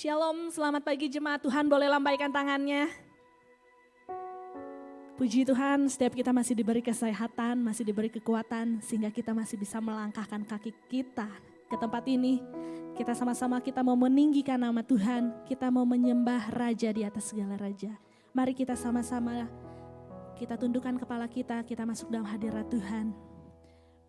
Shalom, selamat pagi jemaat Tuhan, boleh lambaikan tangannya. Puji Tuhan, setiap kita masih diberi kesehatan, masih diberi kekuatan, sehingga kita masih bisa melangkahkan kaki kita ke tempat ini. Kita sama-sama kita mau meninggikan nama Tuhan, kita mau menyembah Raja di atas segala Raja. Mari kita sama-sama, kita tundukkan kepala kita masuk dalam hadirat Tuhan.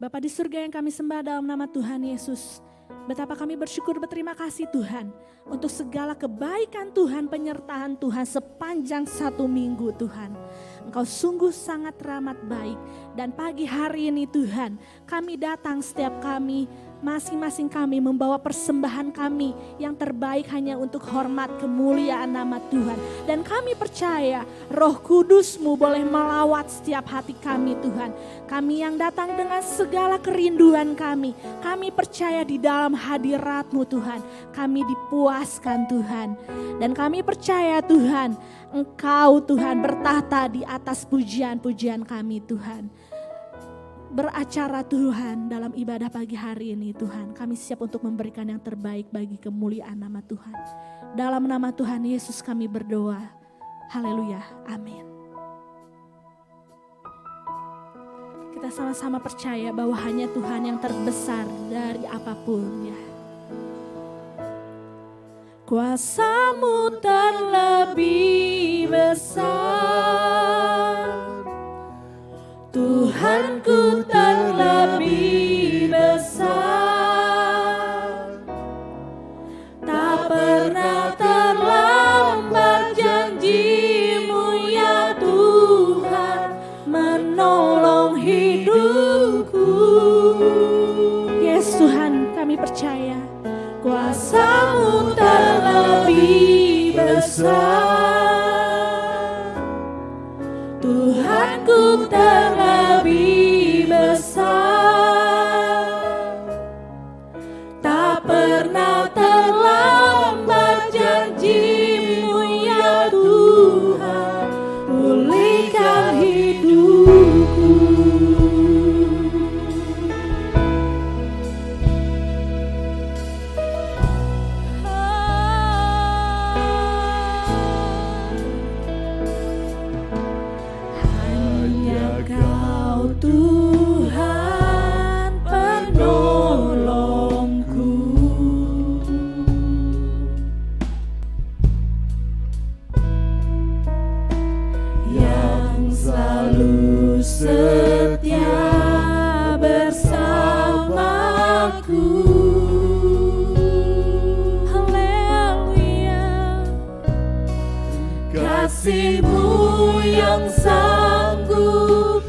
Bapa di surga yang kami sembah dalam nama Tuhan Yesus. Betapa kami bersyukur, berterima kasih Tuhan untuk segala kebaikan Tuhan, penyertaan Tuhan sepanjang 1 minggu Tuhan. Engkau sungguh sangat ramah baik, dan pagi hari ini Tuhan kami datang, setiap kami masing-masing kami membawa persembahan kami yang terbaik hanya untuk hormat kemuliaan nama Tuhan. Dan kami percaya Roh Kudus-Mu boleh melawat setiap hati kami Tuhan. Kami yang datang dengan segala kerinduan kami percaya di dalam hadirat-Mu Tuhan, kami dipuaskan Tuhan. Dan kami percaya Tuhan, Engkau Tuhan bertahta di atas pujian-pujian kami Tuhan. Beracara Tuhan dalam ibadah pagi hari ini Tuhan, kami siap untuk memberikan yang terbaik bagi kemuliaan nama Tuhan. Dalam nama Tuhan Yesus kami berdoa, haleluya, amin. Kita sama-sama percaya bahwa hanya Tuhan yang terbesar dari apapun ya. Kuasa-Mu terlebih besar, Tuhanku terlebih besar. Tak pernah terlambat janji-Mu ya Tuhan, menolong hidupku. Yes Tuhan, kami percaya kuasa-Mu terlebih besar, Tuhanku terlebih besar. Tak pernah terlambat janji-Mu ya Tuhan, pulihkan hidupku. Setia bersamaku, haleluya. Kasih-Mu yang sanggup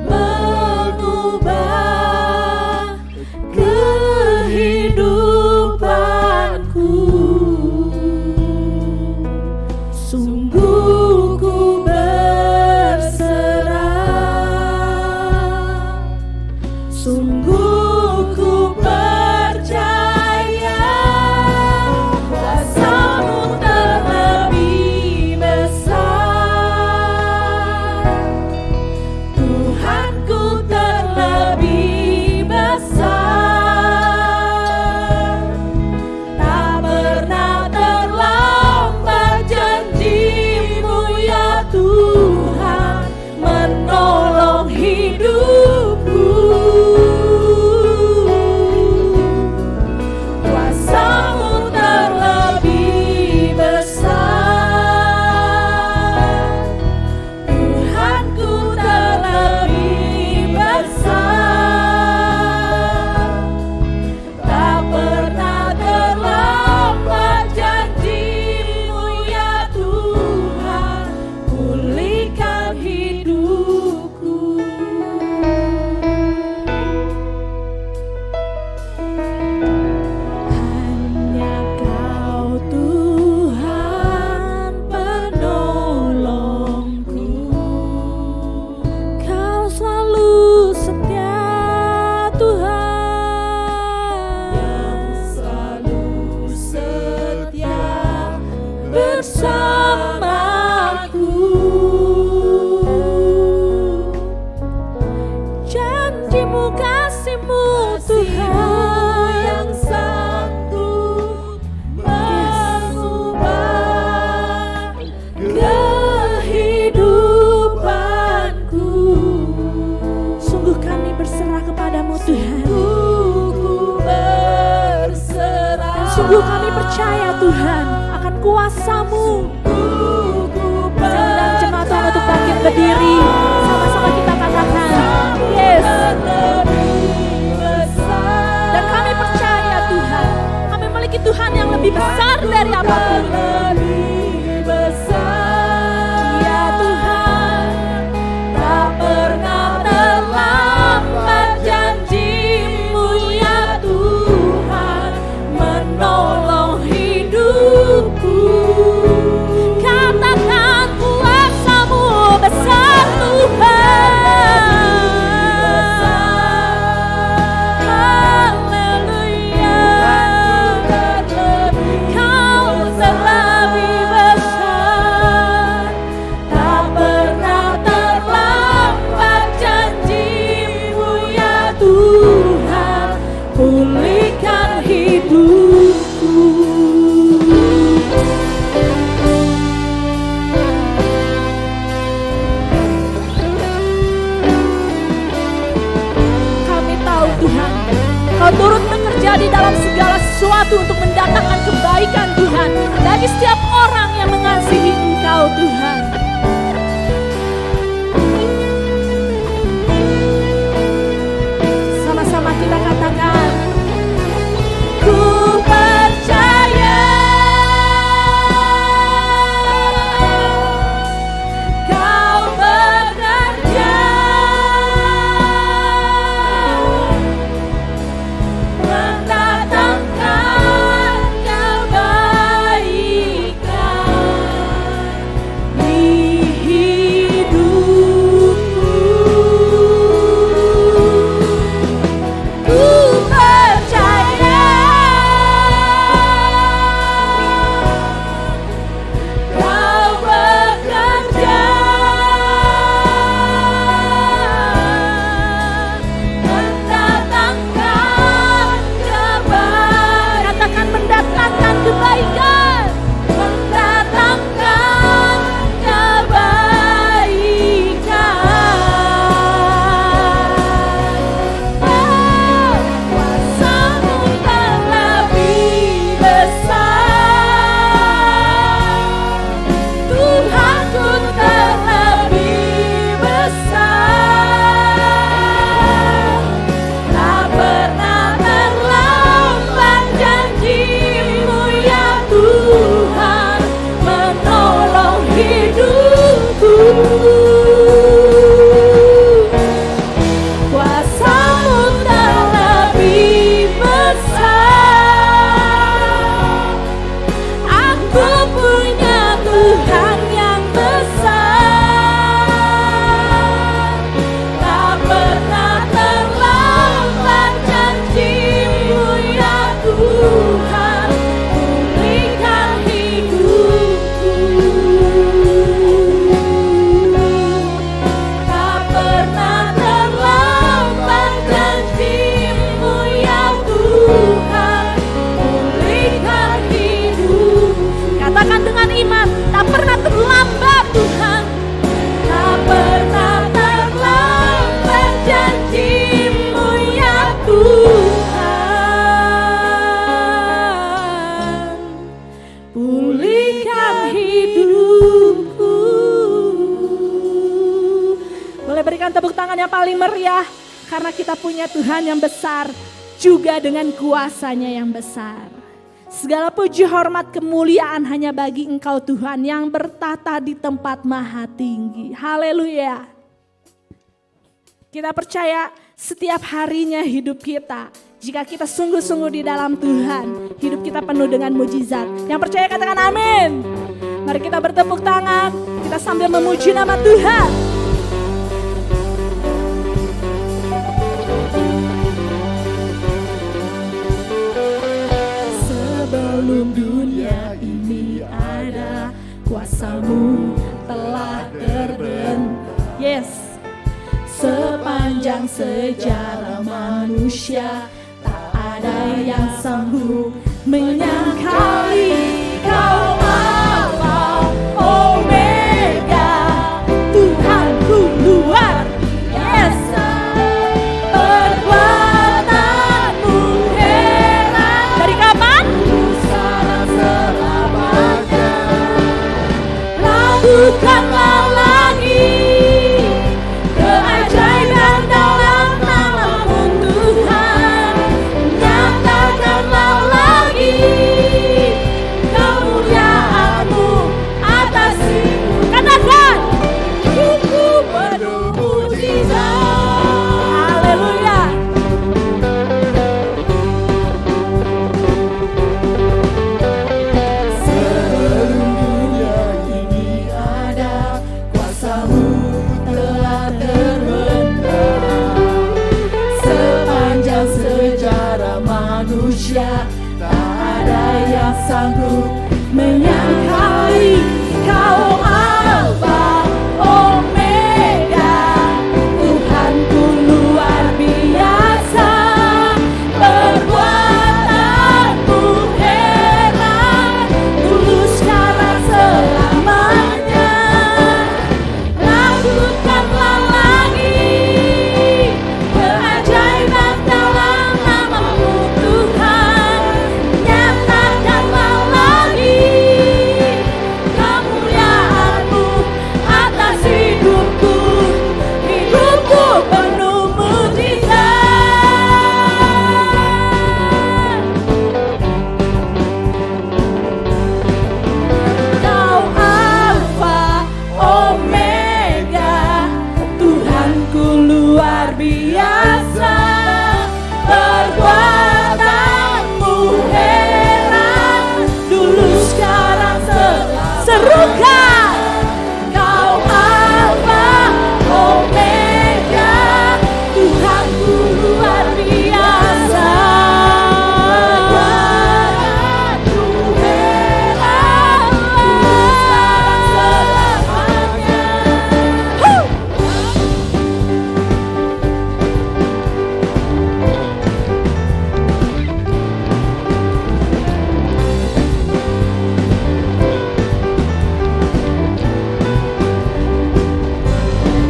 mengubah kehidupanku. Sungguh ku sungguh ku percaya kuasa-Mu terlebih besar, Tuhanku terlebih besar. Tak pernah terlambat janji-Mu ya Tuhan, menolong hidupku. Tuhan yang sanggup mengubah Tuhan, akan kuasa-Mu. Saya undang jemaat Tuhan untuk bangkit berdiri. Sama-sama kita katakan, yes. Dan kami percaya Tuhan, kami memiliki Tuhan yang lebih besar dari apapun. Ya Tuhan, tak pernah terlambat janji-Mu ya Tuhan, menolong hidupku. Katakan kuasa-Mu besar Tuhan. Haleluya. Kau terlebih besar, tak pernah terlambat janji-Mu ya Tuhan, pulihkan hidupku. Kami tahu Tuhan, Kau turut bekerja di dalam segala sesuatu untuk mendatangkan kebaikan Tuhan bagi setiap orang yang mengasihi Engkau Tuhan. Sama-sama kita katakan, ku percaya Kau bekerja mendatangkan kebaikan di hidupku. Ku percaya Kau bekerja mendatangkan kebaikan. Katakan mendatangkan kebaikan. Mendatangkan kebaikan. Kuasa-Mu terlebih besar, Tuhanku terlebih besar. Tak pernah terlambat janji-Mu ya Tuhan, menolong hidupku. Kuasa-Mu terlebih besar. Aku punya Tuhan yang besar. Tak pernah terlambat janji-Mu ya Tuhan, pulihkan hidupku. Tak pernah terlambat janji-Mu ya Tuhan, pulihkan hidupku. Katakan dengan iman, tak pernah terlambat Tuhan. Tak pernah terlambat janji-Mu ya Tuhan, pulihkan hidupku. Boleh berikan tepuk tangan yang paling meriah, karena kita punya Tuhan yang besar, juga dengan kuasa-Nya yang besar. Segala puji, hormat, kemuliaan hanya bagi Engkau Tuhan yang bertata di tempat maha tinggi. Haleluya. Kita percaya setiap harinya hidup kita, jika kita sungguh-sungguh di dalam Tuhan, hidup kita penuh dengan mujizat. Yang percaya katakan amin. Mari kita bertepuk tangan, kita sambil memuji nama Tuhan. Sebelum dunia ini ada, kuasa-Mu telah terbentuk. Yes. Sepanjang sejarah manusia, tak ada yang sanggup menyangkali Kau Alfa Omega, Tuhanku luar biasa. Perbuatanmu heran. Dari kapan? Sangat Lakukanlah lagi keajaiban dalam nama-Mu Tuhan. Nyatakanlah lagi kemuliaan-Mu atas hidup. Katakan, hidupku penuh mujizat. Haleluya. Sebelum dunia ini ada, kuasa-Mu telah terbentang. Sepanjang sejarah manusia, tak ada yang sanggup menyangkali Kau Alfa Omega. Tuhanku luar biasa, perbuatan-Mu heran, dulu sekarang selamanya. Lakukanlah lagi keajaiban dalam nama-Mu Tuhan. Nyatakanlah lagi kemuliaan-Mu atas hidupku. Hidupku penuh mujizat. Kau Alfa Omega, Tuhanku luar biasa, perbuatan-Mu heran, dulu sekarang serukan. Kau Alfa Omega, Tuhanku luar biasa, perbuatan-Mu heran, dulu sekarang selamanya.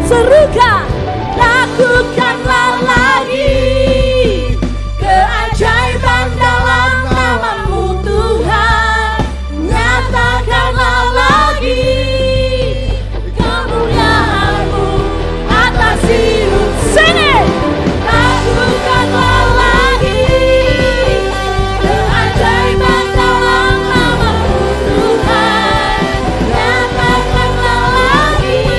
Serukan, lakukanlah lagi keajaiban dalam nama-Mu Tuhan. Nyatakanlah lagi kemuliaan-Mu atas hidup. Sini, lakukanlah lagi keajaiban dalam nama-Mu Tuhan. Nyatakanlah lagi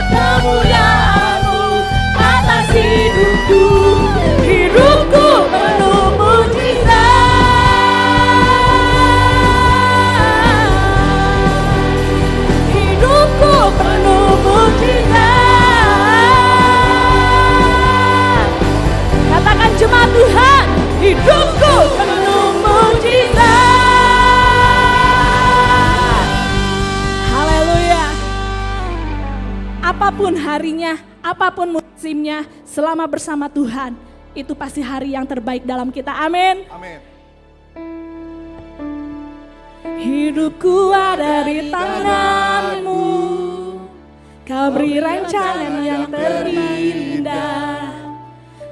kemuliaan-Mu atas hidupku. Hidupku penuh mujizat. Hidupku penuh mujizat. Katakan jemaat Tuhan, hidupku penuh mujizat. Haleluya. Apapun harinya, apapun musimnya, selama bersama Tuhan, itu pasti hari yang terbaik dalam kita. Amin. Amin. Hidupku ada di tangan-Mu, Kau beri rancangan yang terindah.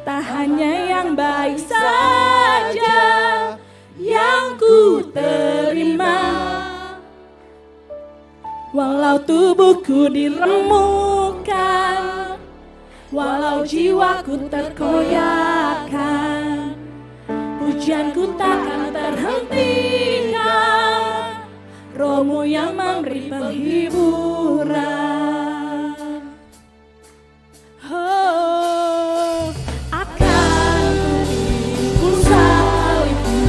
Tak hanya yang baik saja yang ku terima, walau tubuhku diremukkan, walau jiwaku terkoyakkan, pujianku takkan terhentikan, Roh-Mu yang memberi penghiburan. Oh, akan ku salibmu,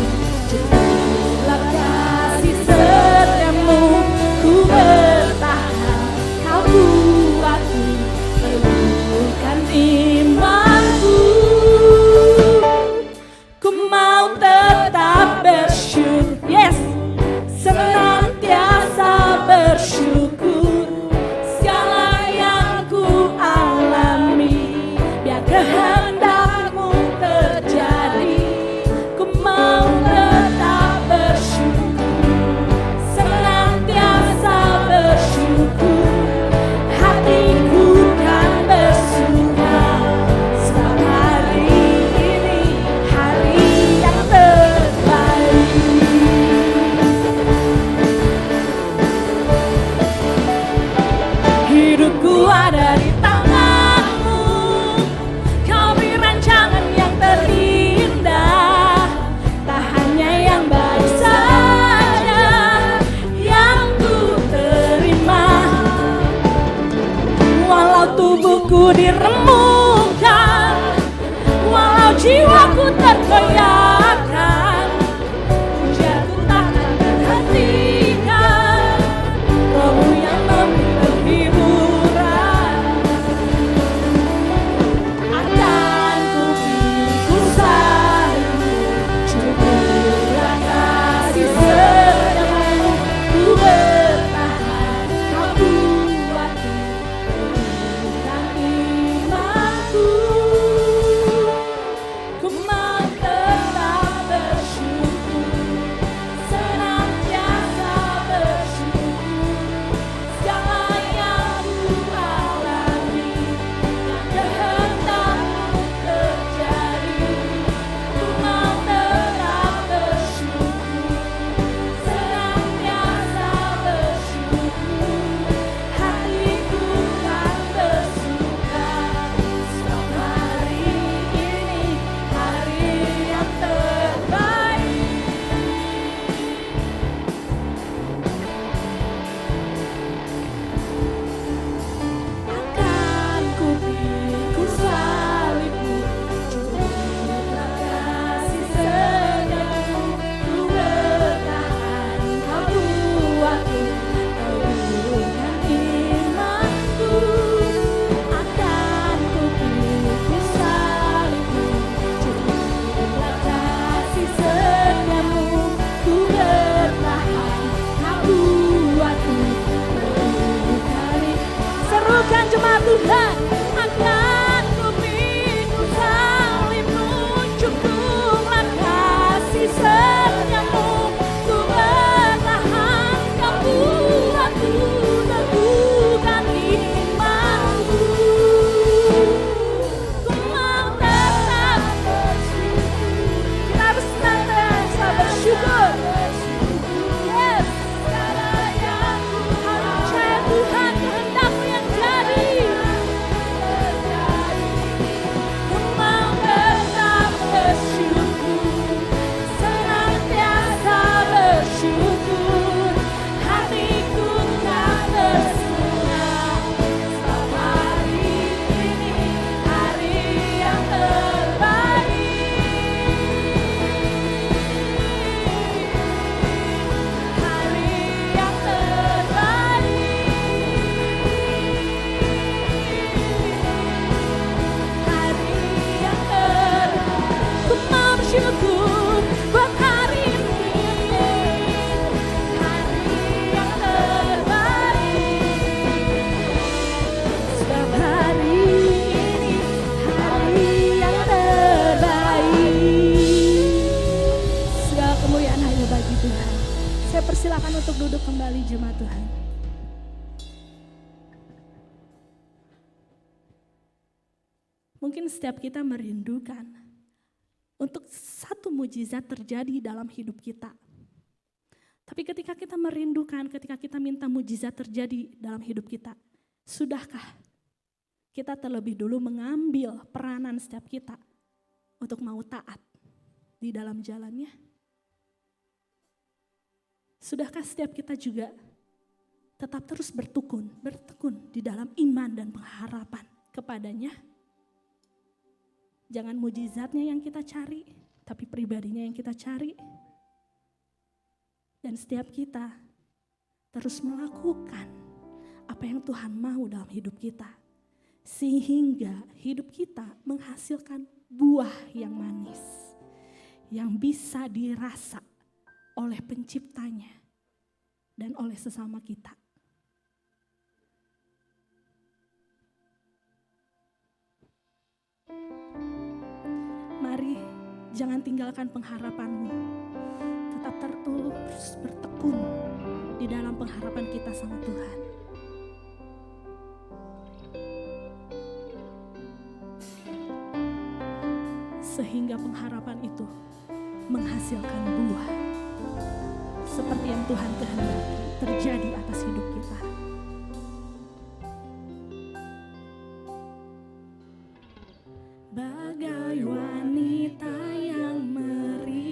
jadilah kasih setiamu, ku bertahan, Kau kuatku, teguhkan imanku. Ku mau tetap bersyukur, yes, senantiasa bersyukur. untuk duduk kembali jemaat Tuhan. Mungkin setiap kita merindukan untuk satu mujizat terjadi dalam hidup kita. Tapi ketika kita merindukan, ketika kita minta mujizat terjadi dalam hidup kita, sudahkah kita terlebih dulu mengambil peranan setiap kita untuk mau taat di dalam jalannya? Sudahkah setiap kita juga tetap terus bertekun di dalam iman dan pengharapan kepadanya? Jangan mujizatnya yang kita cari, tapi pribadinya yang kita cari. Dan setiap kita terus melakukan apa yang Tuhan mau dalam hidup kita. Sehingga hidup kita menghasilkan buah yang manis, yang bisa dirasa oleh penciptanya dan oleh sesama kita. Mari jangan tinggalkan pengharapanmu. Tetap terus bertekun di dalam pengharapan kita sama Tuhan. Sehingga pengharapan itu menghasilkan buah. Seperti yang Tuhan kehendaki terjadi atas hidup kita. Bagai wanita yang merindukan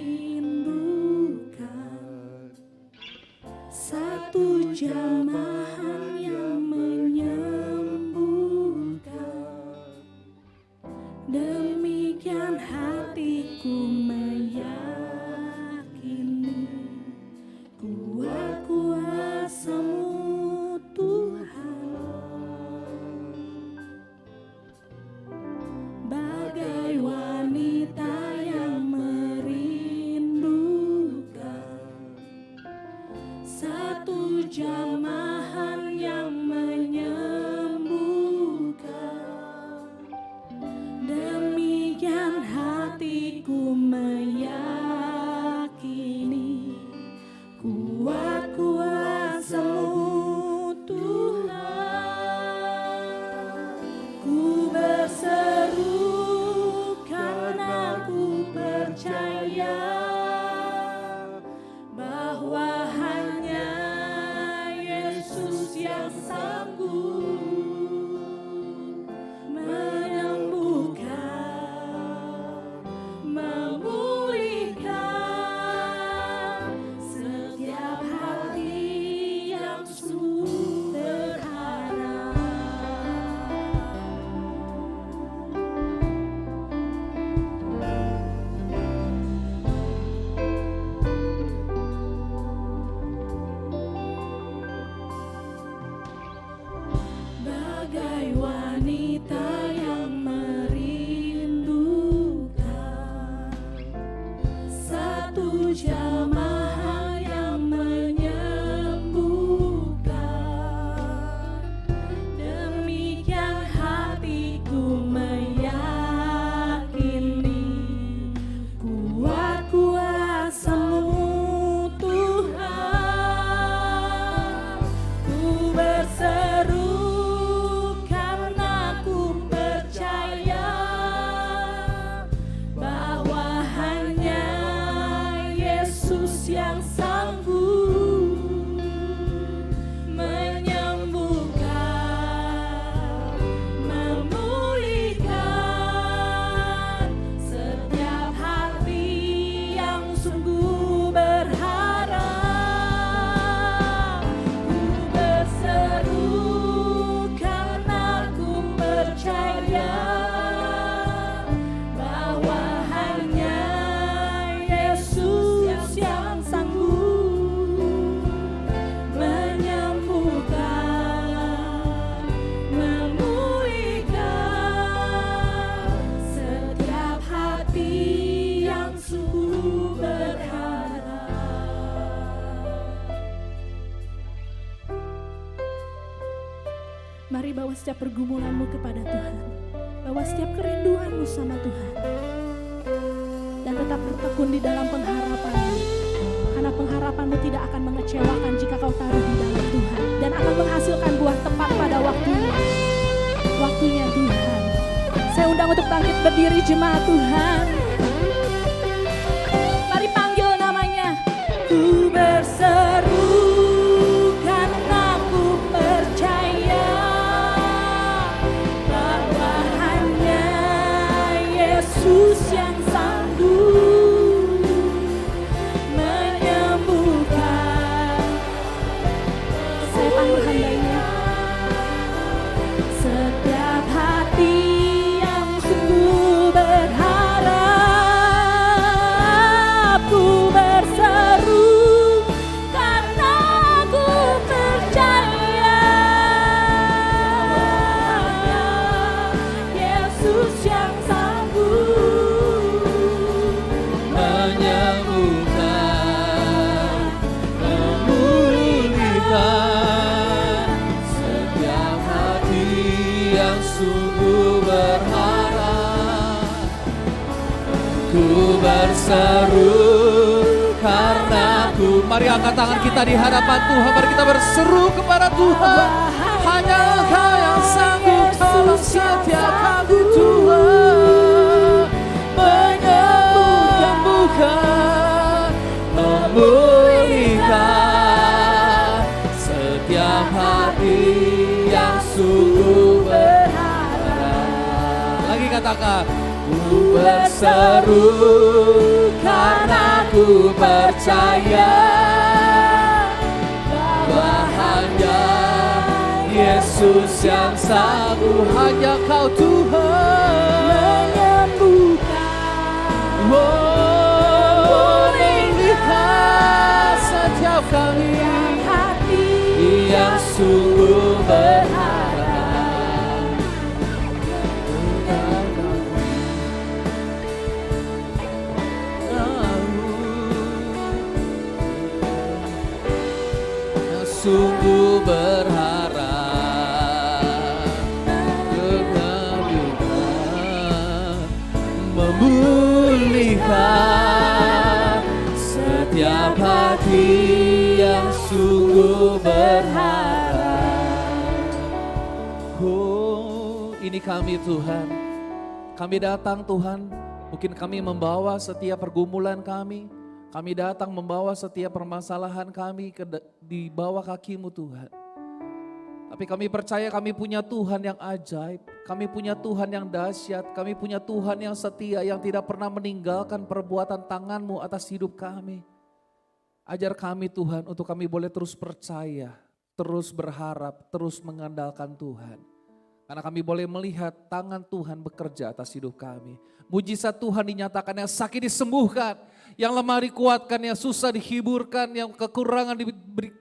satu jamahan yang menyembuhkan, demikian hatiku meyakini kuat kuasa-Mu Tuhan. Bagai wanita yang merindukan satu jamahan yang menyembuhkan, demikian hatiku meyakini kuat kuasa-Mu Tuhan. Ku berseru karena ku percaya bahwa hanya Yesus yang sanggup menyembuhkan, memulihkan setiap hati yang sungguh berharap. Bagai wanita yang merindukan satu jamaah yang menyembuhkan, demikian hatiku meyakini kuat kuasa-Mu Tuhan. Ku berseru karena ku percaya bahwa hanya Yesus yang sanggup menyembuhkan, memulihkan setiap hati yang sungguh berharap. Ku berseru karena ku percaya bahwa hanya Yesus yang sanggup menyembuhkan, memulihkan setiap hati yang sungguh berharap. Mari bawa setiap pergumulanmu kepada Tuhan. Bawa setiap kerinduanmu sama Tuhan. Dan tetap bertekun di dalam pengharapan. Karena pengharapan pengharapanmu tidak akan mengecewakan jika kau taruh di dalam Tuhan. Dan akan menghasilkan buah tepat pada waktunya. Waktunya Tuhan. Saya undang untuk bangkit berdiri jemaat Tuhan. Mari panggil namanya. Ku berseru karena ku percaya bahwa hanya Yesus yang sanggup menyembuhkan. Saya panggil hamba-Nya. Setiap hati yang sungguh berharap, ku berseru karena ku percaya Yesus yang sanggup menyembuhkan, memulihkan setiap hati yang sungguh berharap. Ku berseru karena ku. Mari angkat tangan kita di hadapan Tuhan. Mari kita berseru kepada Tuhan. Hanya Engkau yang sanggup tolong setiap hati Tuhan. Menyembuhkan, memulihkan setiap hati yang sungguh berharap. Lagi katakan, ku berseru karena ku percaya bahwa hanya Yesus yang sanggup, hanya Kau Tuhan menyembuhkan, memulihkan setiap kami hati yang sungguh berharap. Yang sungguh berharap memulihkan setiap hati yang sungguh berharap. Oh, ini kami Tuhan. Kami datang Tuhan, mungkin kami membawa setiap pergumulan kami. Kami datang membawa setiap permasalahan kami di bawah kaki-Mu Tuhan. Tapi kami percaya kami punya Tuhan yang ajaib, kami punya Tuhan yang dahsyat, kami punya Tuhan yang setia, yang tidak pernah meninggalkan perbuatan tangan-Mu atas hidup kami. Ajar kami Tuhan untuk kami boleh terus percaya, terus berharap, terus mengandalkan Tuhan. Karena kami boleh melihat tangan Tuhan bekerja atas hidup kami. Mujizat Tuhan dinyatakan, yang sakit disembuhkan, yang lemah dikuatkan, yang susah dihiburkan, yang kekurangan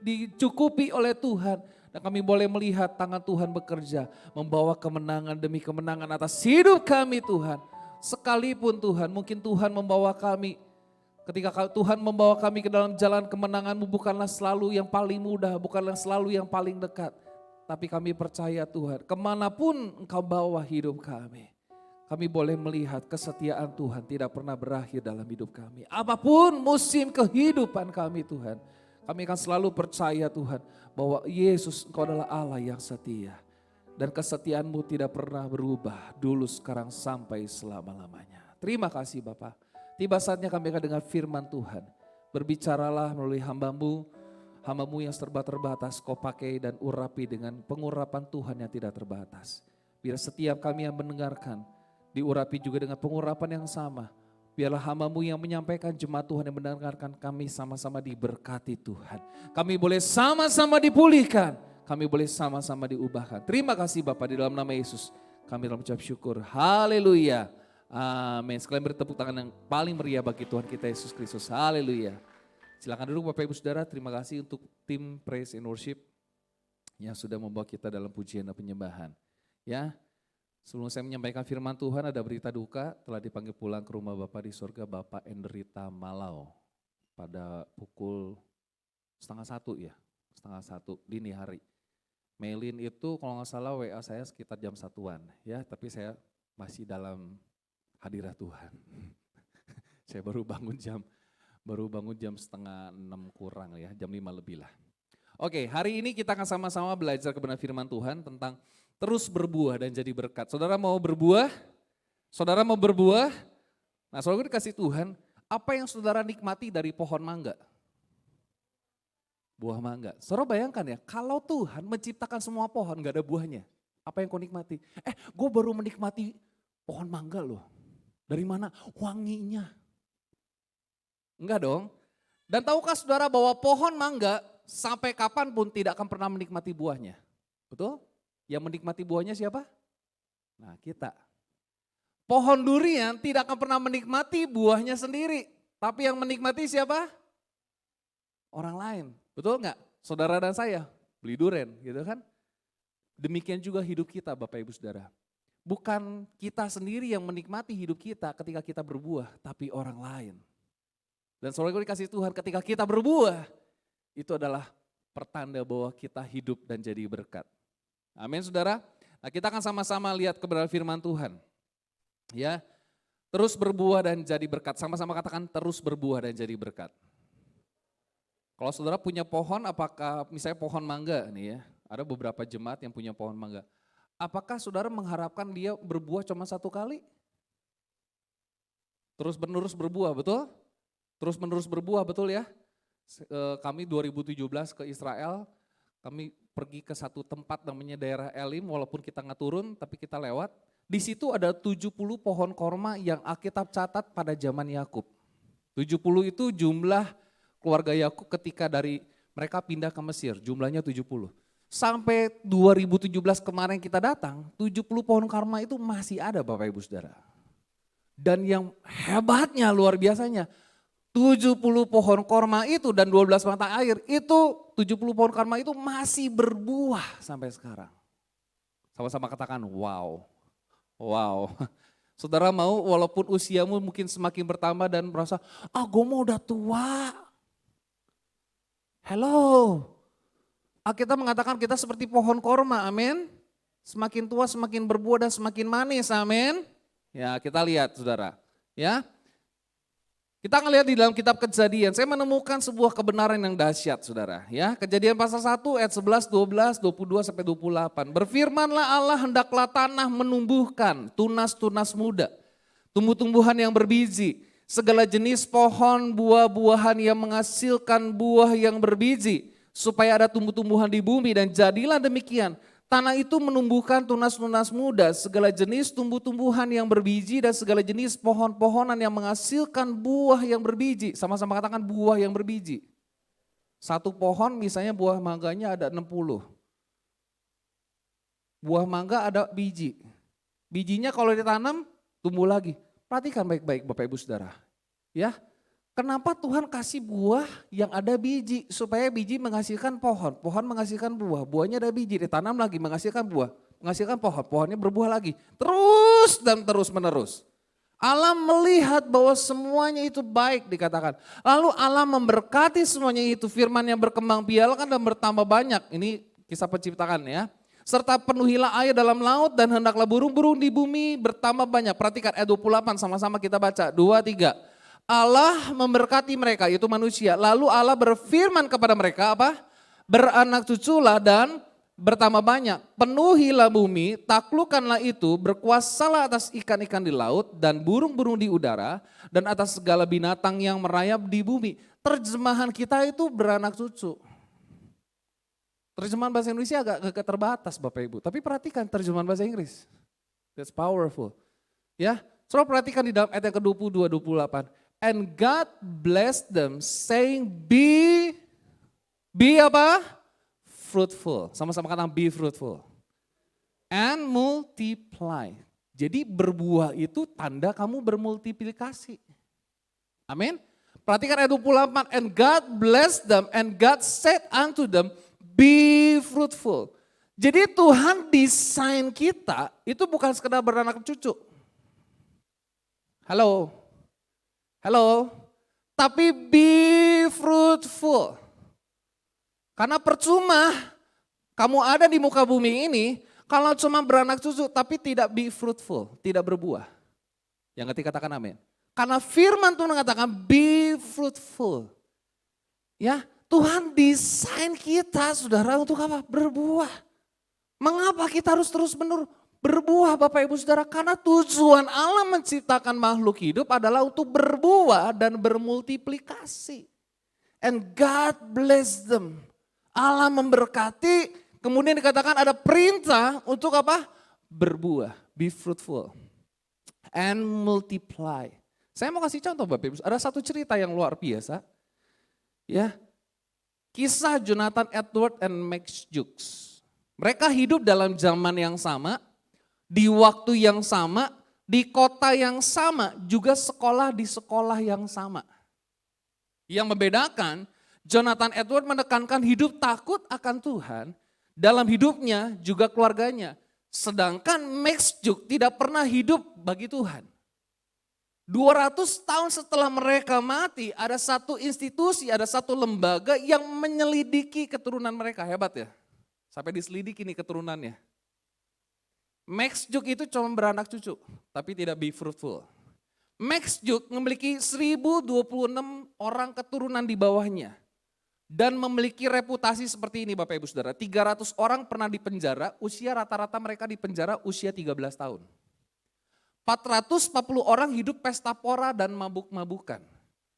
dicukupi oleh Tuhan. Dan kami boleh melihat tangan Tuhan bekerja, membawa kemenangan demi kemenangan atas hidup kami Tuhan. Sekalipun Tuhan, mungkin Tuhan membawa kami, ketika Tuhan membawa kami ke dalam jalan kemenangan-Mu bukanlah selalu yang paling mudah, bukanlah selalu yang paling dekat. Tapi kami percaya Tuhan, kemanapun Engkau bawa hidup kami, kami boleh melihat kesetiaan Tuhan tidak pernah berakhir dalam hidup kami. Apapun musim kehidupan kami Tuhan, kami akan selalu percaya Tuhan bahwa Yesus Engkau adalah Allah yang setia. Dan kesetiaan-Mu tidak pernah berubah dulu, sekarang, sampai selama-lamanya. Terima kasih Bapak. Tiba saatnya kami akan dengar firman Tuhan. Berbicaralah melalui hamba-Mu yang serba terbatas, Kau pakai dan urapi dengan pengurapan Tuhan yang tidak terbatas. Biar setiap kami yang mendengarkan diurapi juga dengan pengurapan yang sama. Biarlah hamba-Mu yang menyampaikan, jemaat Tuhan yang mendengarkan, kami sama-sama diberkati Tuhan. Kami boleh sama-sama dipulihkan, kami boleh sama-sama diubahkan. Terima kasih Bapak, di dalam nama Yesus kami dalam ucap syukur. Haleluya. Amin. Sekalian beri tepuk tangan yang paling meriah bagi Tuhan kita Yesus Kristus. Haleluya. Silakan duduk Bapak Ibu Saudara. Terima kasih untuk tim Praise and Worship yang sudah membawa kita dalam pujian dan penyembahan. Ya, sebelum saya menyampaikan firman Tuhan, ada berita duka. Telah dipanggil pulang ke rumah Bapak di surga, Bapak Enderita Malau pada pukul 12:30 ya, 12:30 dini hari. Mailin itu kalau nggak salah WA saya sekitar jam 1-an ya, tapi saya masih dalam hadirat Tuhan. Saya baru bangun jam Baru bangun jam setengah 6 kurang ya, jam 5 lebih lah. Oke, hari ini kita akan sama-sama belajar kebenaran firman Tuhan tentang terus berbuah dan jadi berkat. Saudara mau berbuah? Saudara mau berbuah? Nah, saudara dikasih Tuhan, apa yang saudara nikmati dari pohon mangga? Buah mangga. Saudara bayangkan ya, kalau Tuhan menciptakan semua pohon gak ada buahnya. Apa yang kau nikmati? Gue baru menikmati pohon mangga loh. Dari mana? Wanginya. Enggak dong. Dan tahukah saudara bahwa pohon mangga sampai kapanpun tidak akan pernah menikmati buahnya? Betul? Yang menikmati buahnya siapa? Nah, kita. Pohon durian tidak akan pernah menikmati buahnya sendiri. Tapi yang menikmati siapa? Orang lain. Betul enggak? Saudara dan saya beli durian gitu kan. Demikian juga hidup kita Bapak Ibu Saudara. Bukan kita sendiri yang menikmati hidup kita ketika kita berbuah, tapi orang lain. Dan saudara dikasih Tuhan ketika kita berbuah, itu adalah pertanda bahwa kita hidup dan jadi berkat. Amin saudara. Nah kita akan sama-sama lihat kebenaran firman Tuhan. Ya, terus berbuah dan jadi berkat. Sama-sama katakan terus berbuah dan jadi berkat. Kalau saudara punya pohon, apakah misalnya pohon mangga nih ya, ada beberapa jemaat yang punya pohon mangga. Apakah saudara mengharapkan dia berbuah cuma satu kali? Terus menerus berbuah, betul? Terus menerus berbuah, betul ya? Kami 2017 ke Israel, kami pergi ke satu tempat namanya daerah Elim, walaupun kita nggak turun tapi kita lewat. Di situ ada 70 pohon korma yang Alkitab catat pada zaman Yakub. 70 itu jumlah keluarga Yakub ketika dari mereka pindah ke Mesir, jumlahnya 70. Sampai 2017 kemarin kita datang, 70 pohon korma itu masih ada Bapak Ibu Saudara. Dan yang hebatnya luar biasanya, 70 pohon korma itu dan 12 mata air itu 70 pohon korma itu masih berbuah sampai sekarang. Sama-sama katakan wow. Wow. Saudara mau walaupun usiamu mungkin semakin bertambah dan merasa, gue mau udah tua. Hello. Kita mengatakan kita seperti pohon korma, amin. Semakin tua semakin berbuah dan semakin manis, amin. Ya kita lihat saudara, ya. Kita ngelihat di dalam kitab Kejadian, saya menemukan sebuah kebenaran yang dahsyat saudara. Ya, Kejadian pasal 1 ayat 11, 12, 22 sampai 28. Berfirmanlah Allah, hendaklah tanah menumbuhkan tunas-tunas muda, tumbuh-tumbuhan yang berbiji, segala jenis pohon buah-buahan yang menghasilkan buah yang berbiji, supaya ada tumbuh-tumbuhan di bumi, dan jadilah demikian. Tanah itu menumbuhkan tunas-tunas muda, segala jenis tumbuh-tumbuhan yang berbiji dan segala jenis pohon-pohonan yang menghasilkan buah yang berbiji. Sama-sama katakan buah yang berbiji. Satu pohon misalnya buah mangganya ada 60. Buah mangga ada biji. Bijinya kalau ditanam tumbuh lagi. Perhatikan baik-baik Bapak Ibu Saudara. Ya. Kenapa Tuhan kasih buah yang ada biji? Supaya biji menghasilkan pohon, pohon menghasilkan buah, buahnya ada biji, ditanam lagi menghasilkan buah, menghasilkan pohon, pohonnya berbuah lagi. Terus dan terus menerus. Allah melihat bahwa semuanya itu baik dikatakan. Lalu Allah memberkati semuanya itu, firman-Nya berkembang biakan dan bertambah banyak. Ini kisah penciptaan ya. Serta penuhilah air dalam laut dan hendaklah burung-burung di bumi bertambah banyak. Perhatikan ayat 28 sama-sama kita baca, 2, 3. Allah memberkati mereka, yaitu manusia. Lalu Allah berfirman kepada mereka apa? Beranak cuculah dan bertambah banyak. Penuhilah bumi, taklukkanlah itu, berkuasalah atas ikan-ikan di laut dan burung-burung di udara dan atas segala binatang yang merayap di bumi. Terjemahan kita itu beranak cucu. Terjemahan bahasa Indonesia agak terbatas Bapak Ibu. Tapi perhatikan terjemahan bahasa Inggris. That's powerful. Ya, coba perhatikan di dalam ayat yang ke-22, 28. And God blessed them saying be apa? Fruitful. Sama-sama kata be fruitful. And multiply. Jadi berbuah itu tanda kamu bermultiplikasi. Amin. Perhatikan ayat 28. And God blessed them and God said unto them be fruitful. Jadi Tuhan desain kita itu bukan sekedar beranak cucu. Halo. Halo, tapi be fruitful. Karena percuma kamu ada di muka bumi ini kalau cuma beranak cucu tapi tidak be fruitful, tidak berbuah. Yang ketiga katakan amin. Karena firman Tuhan mengatakan be be fruitful. Ya, Tuhan desain kita saudara untuk apa? Berbuah. Mengapa kita harus terus berbuah Bapak Ibu Saudara? Karena tujuan Allah menciptakan makhluk hidup adalah untuk berbuah dan bermultiplikasi. And God bless them. Allah memberkati, kemudian dikatakan ada perintah untuk apa? Berbuah, be fruitful and multiply. Saya mau kasih contoh Bapak Ibu, ada satu cerita yang luar biasa. Ya, kisah Jonathan Edward and Max Jukes. Mereka hidup dalam zaman yang sama, di waktu yang sama, di kota yang sama, juga sekolah di sekolah yang sama. Yang membedakan, Jonathan Edward menekankan hidup takut akan Tuhan dalam hidupnya juga keluarganya. Sedangkan Max Jukes tidak pernah hidup bagi Tuhan. 200 tahun setelah mereka mati, ada satu institusi, ada satu lembaga yang menyelidiki keturunan mereka. Hebat ya, sampai diselidiki nih keturunannya. Max Jukes itu cuma beranak cucu, tapi tidak be fruitful. Max Jukes memiliki 1026 orang keturunan di bawahnya. Dan memiliki reputasi seperti ini Bapak Ibu Saudara. 300 orang pernah dipenjara, usia rata-rata mereka dipenjara usia 13 tahun. 440 orang hidup pesta pora dan mabuk-mabukan.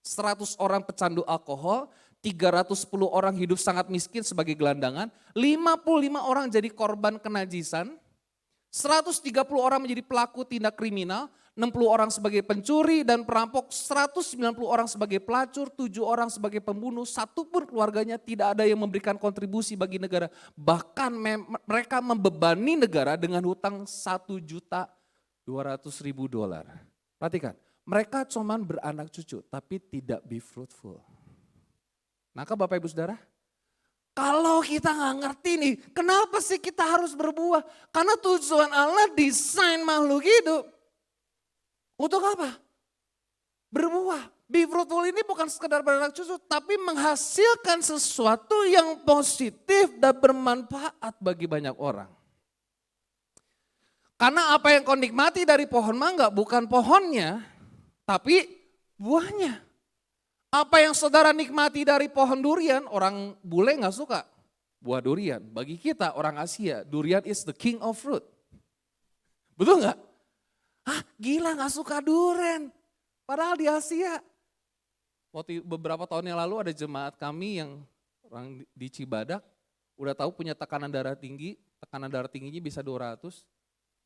100 orang pecandu alkohol, 310 orang hidup sangat miskin sebagai gelandangan, 55 orang jadi korban kenajisan, 130 orang menjadi pelaku tindak kriminal, 60 orang sebagai pencuri dan perampok, 190 orang sebagai pelacur, 7 orang sebagai pembunuh, satu pun keluarganya tidak ada yang memberikan kontribusi bagi negara. Bahkan mereka membebani negara dengan hutang $1.200.000. Perhatikan, mereka cuman beranak cucu tapi tidak be fruitful. Maka Bapak Ibu Saudara, kalau kita nggak ngerti nih, kenapa sih kita harus berbuah? Karena tujuan Allah desain makhluk hidup. Untuk apa? Berbuah. Be fruitful ini bukan sekedar beranak cucu, tapi menghasilkan sesuatu yang positif dan bermanfaat bagi banyak orang. Karena apa yang kau nikmati dari pohon mangga bukan pohonnya, tapi buahnya. Apa yang saudara nikmati dari pohon durian, orang bule gak suka buah durian. Bagi kita orang Asia, durian is the king of fruit. Betul gak? Hah, gila gak suka durian. Padahal di Asia. Waktu beberapa tahun yang lalu ada jemaat kami yang orang di Cibadak, udah tahu punya tekanan darah tingginya bisa 200.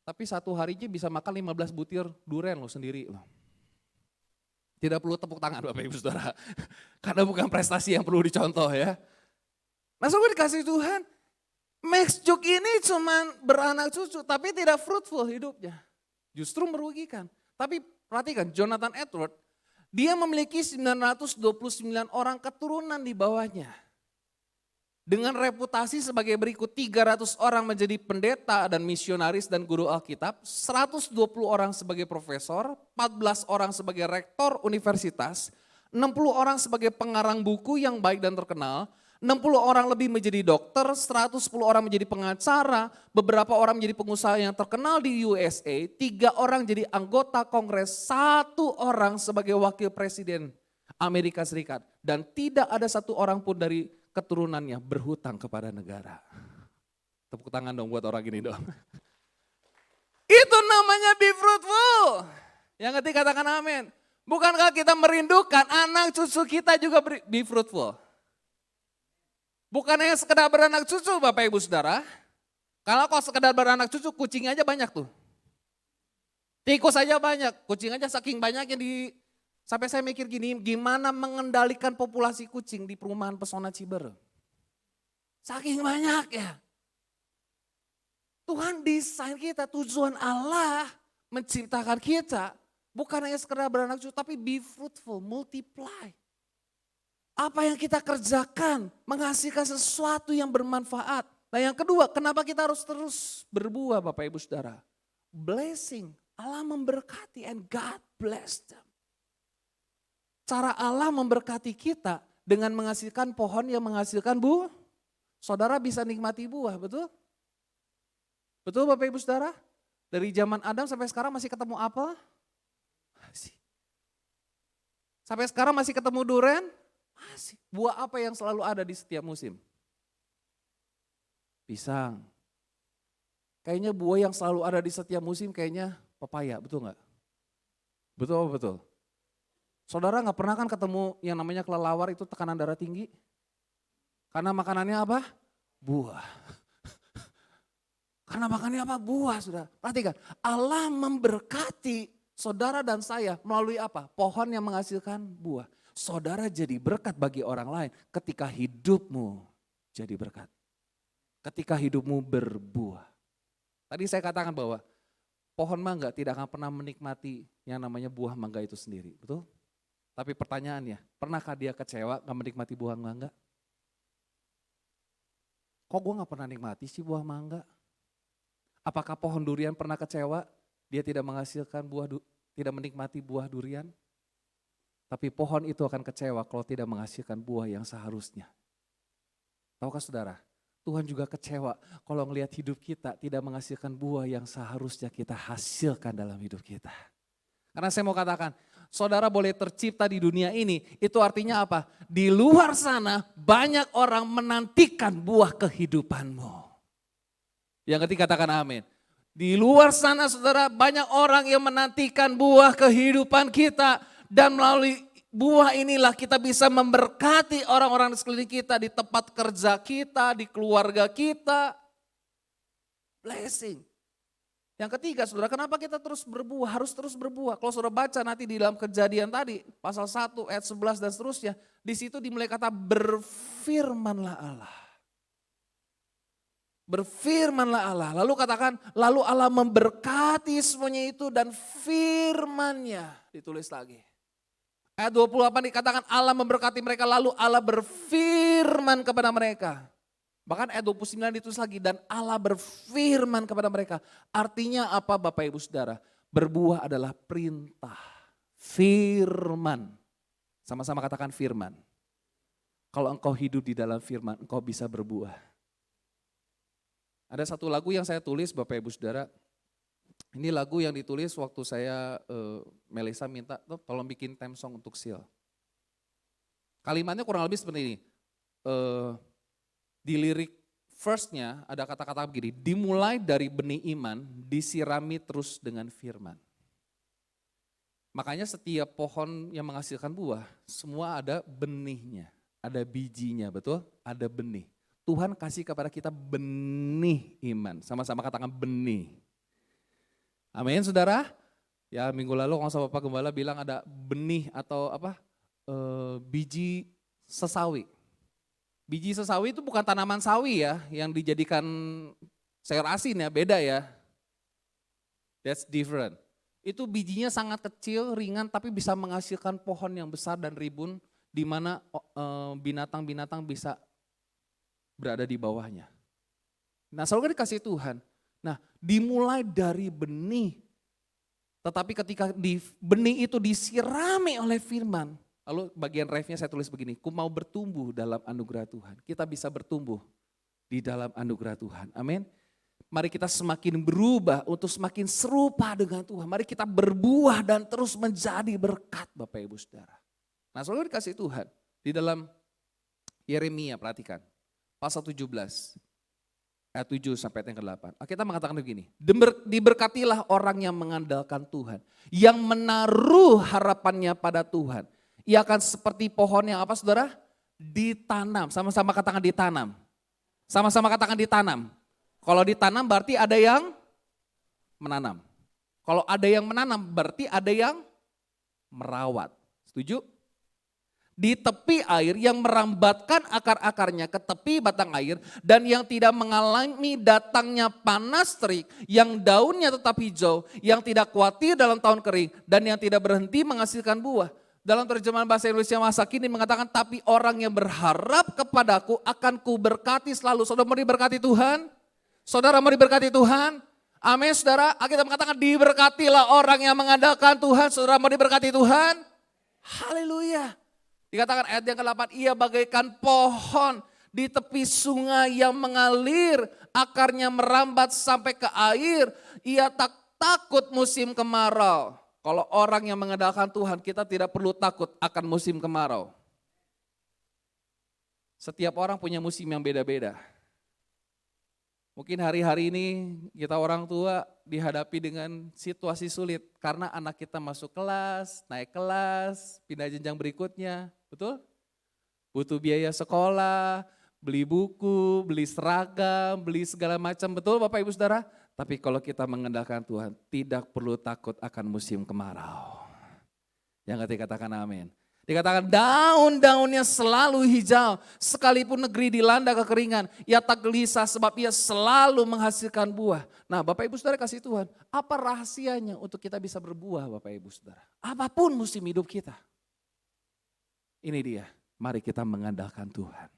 Tapi satu harinya bisa makan 15 butir durian loh sendiri loh. Tidak perlu tepuk tangan Bapak Ibu Saudara. Karena bukan prestasi yang perlu dicontoh ya. Nah sungguh dikasih Tuhan. Max Jukes ini cuma beranak cucu tapi tidak fruitful hidupnya. Justru merugikan. Tapi perhatikan Jonathan Edward, dia memiliki 929 orang keturunan di bawahnya. Dengan reputasi sebagai berikut, 300 orang menjadi pendeta dan misionaris dan guru Alkitab, 120 orang sebagai profesor, 14 orang sebagai rektor universitas, 60 orang sebagai pengarang buku yang baik dan terkenal, 60 orang lebih menjadi dokter, 110 orang menjadi pengacara, beberapa orang menjadi pengusaha yang terkenal di USA, 3 orang jadi anggota kongres, 1 orang sebagai wakil presiden Amerika Serikat. Dan tidak ada satu orang pun dari keturunannya berhutang kepada negara. Tepuk tangan dong buat orang ini dong. Itu namanya be fruitful. Yang ketiga katakan amin. Bukankah kita merindukan anak cucu kita juga be fruitful? Bukan hanya sekedar beranak cucu Bapak Ibu Saudara. Kalau kau sekedar beranak cucu, kucing aja banyak tuh. Tikus aja banyak, kucing aja saking banyaknya sampai saya mikir gini, gimana mengendalikan populasi kucing di perumahan Pesona Ciber? Saking banyak ya. Tuhan desain kita, tujuan Allah menciptakan kita bukan hanya sekedar beranak cucu, tapi be fruitful, multiply. Apa yang kita kerjakan menghasilkan sesuatu yang bermanfaat. Nah yang kedua, kenapa kita harus terus berbuah Bapak Ibu Saudara? Blessing, Allah memberkati and God bless them. Cara Allah memberkati kita dengan menghasilkan pohon yang menghasilkan buah. Saudara bisa nikmati buah, betul? Betul Bapak Ibu Saudara? Dari zaman Adam sampai sekarang masih ketemu apel? Masih. Sampai sekarang masih ketemu durian? Masih. Buah apa yang selalu ada di setiap musim? Pisang. Kayaknya buah yang selalu ada di setiap musim kayaknya pepaya, betul nggak? Betul apa betul? Saudara nggak pernah kan ketemu yang namanya kelelawar itu tekanan darah tinggi? Karena makanannya apa? Buah. Karena makanannya apa? Buah, sudah. Perhatikan, Allah memberkati saudara dan saya melalui apa? Pohon yang menghasilkan buah. Saudara jadi berkat bagi orang lain ketika hidupmu jadi berkat. Ketika hidupmu berbuah. Tadi saya katakan bahwa pohon mangga tidak akan pernah menikmati yang namanya buah mangga itu sendiri, betul? Tapi pertanyaannya, pernahkah dia kecewa gak menikmati buah mangga? Kok gue gak pernah nikmati sih buah mangga? Apakah pohon durian pernah kecewa? Dia tidak menghasilkan tidak menikmati buah durian? Tapi pohon itu akan kecewa kalau tidak menghasilkan buah yang seharusnya. Tahukah saudara? Tuhan juga kecewa kalau melihat hidup kita tidak menghasilkan buah yang seharusnya kita hasilkan dalam hidup kita. Karena saya mau katakan, saudara boleh tercipta di dunia ini, itu artinya apa? Di luar sana banyak orang menantikan buah kehidupanmu. Yang ketiga katakan amin. Di luar sana saudara banyak orang yang menantikan buah kehidupan kita. Dan melalui buah inilah kita bisa memberkati orang-orang di sekeliling kita, di tempat kerja kita, di keluarga kita. Blessing. Yang ketiga saudara, kenapa kita terus berbuah? Harus terus berbuah. Kalau saudara baca nanti di dalam Kejadian tadi, pasal 1 ayat 11 dan seterusnya. Di situ dimulai kata berfirmanlah Allah. Berfirmanlah Allah. Lalu katakan, lalu Allah memberkati semuanya itu dan firman-Nya. Ditulis lagi. Ayat 28 dikatakan Allah memberkati mereka, lalu Allah berfirman kepada mereka. Bahkan ayat 29 ditulis lagi, dan Allah berfirman kepada mereka. Artinya apa Bapak Ibu Saudara? Berbuah adalah perintah. Firman. Sama-sama katakan firman. Kalau engkau hidup di dalam firman, engkau bisa berbuah. Ada satu lagu yang saya tulis Bapak Ibu Saudara. Ini lagu yang ditulis waktu saya, Melisa minta, tolong bikin theme song untuk Seal. Kalimatnya kurang lebih seperti ini. Di lirik first-nya ada kata-kata begini, dimulai dari benih iman, disirami terus dengan firman. Makanya setiap pohon yang menghasilkan buah, semua ada benihnya, ada bijinya, betul? Ada benih. Tuhan kasih kepada kita benih iman, sama-sama katakan benih. Amin saudara. Ya minggu lalu kalau sama Bapak Gembala bilang ada benih atau apa biji sesawi. Biji sesawi itu bukan tanaman sawi ya yang dijadikan sayur asin ya, beda ya. That's different. Itu bijinya sangat kecil, ringan tapi bisa menghasilkan pohon yang besar dan ribun di mana binatang-binatang bisa berada di bawahnya. Nah selalu dikasih Tuhan. Nah dimulai dari benih, tetapi ketika benih itu disirami oleh firman, lalu bagian refnya saya tulis begini, ku mau bertumbuh dalam anugerah Tuhan. Kita bisa bertumbuh di dalam anugerah Tuhan, amin. Mari kita semakin berubah untuk semakin serupa dengan Tuhan. Mari kita berbuah dan terus menjadi berkat Bapak Ibu Saudara. Nah selalu dikasih Tuhan, di dalam Yeremia perhatikan, pasal 17. Ayat 7 sampai ayat yang ke-8. Kita mengatakan begini, diberkatilah orang yang mengandalkan Tuhan, yang menaruh harapannya pada Tuhan. Ia akan seperti pohon yang apa saudara? Ditanam, sama-sama katakan ditanam. Sama-sama katakan ditanam. Kalau ditanam berarti ada yang menanam. Kalau ada yang menanam berarti ada yang merawat. Setuju? Di tepi air yang merambatkan akar-akarnya ke tepi batang air dan yang tidak mengalami datangnya panas terik, yang daunnya tetap hijau, yang tidak khawatir dalam tahun kering dan yang tidak berhenti menghasilkan buah. Dalam terjemahan bahasa Indonesia masa kini mengatakan, tapi orang yang berharap kepadaku akan ku berkati selalu. Saudara mau diberkati Tuhan? Saudara mau diberkati Tuhan? Amin saudara. Kita mengatakan diberkatilah orang yang mengandalkan Tuhan. Saudara mau diberkati Tuhan? Haleluya. Dikatakan ayat yang ke-8, ia bagaikan pohon di tepi sungai yang mengalir, akarnya merambat sampai ke air, ia tak takut musim kemarau. Kalau orang yang mengandalkan Tuhan, kita tidak perlu takut akan musim kemarau. Setiap orang punya musim yang beda-beda. Mungkin hari-hari ini kita orang tua dihadapi dengan situasi sulit karena anak kita masuk kelas, naik kelas, pindah jenjang berikutnya, betul? Butuh biaya sekolah, beli buku, beli seragam, beli segala macam, betul Bapak Ibu Saudara? Tapi kalau kita mengandalkan Tuhan, tidak perlu takut akan musim kemarau. Yang ketiga katakan amin. Dikatakan daun-daunnya selalu hijau, sekalipun negeri dilanda kekeringan, ia tak gelisah sebab ia selalu menghasilkan buah. Nah Bapak Ibu Saudara kasih Tuhan, apa rahasianya untuk kita bisa berbuah Bapak Ibu Saudara? Apapun musim hidup kita. Ini dia, mari kita mengandalkan Tuhan.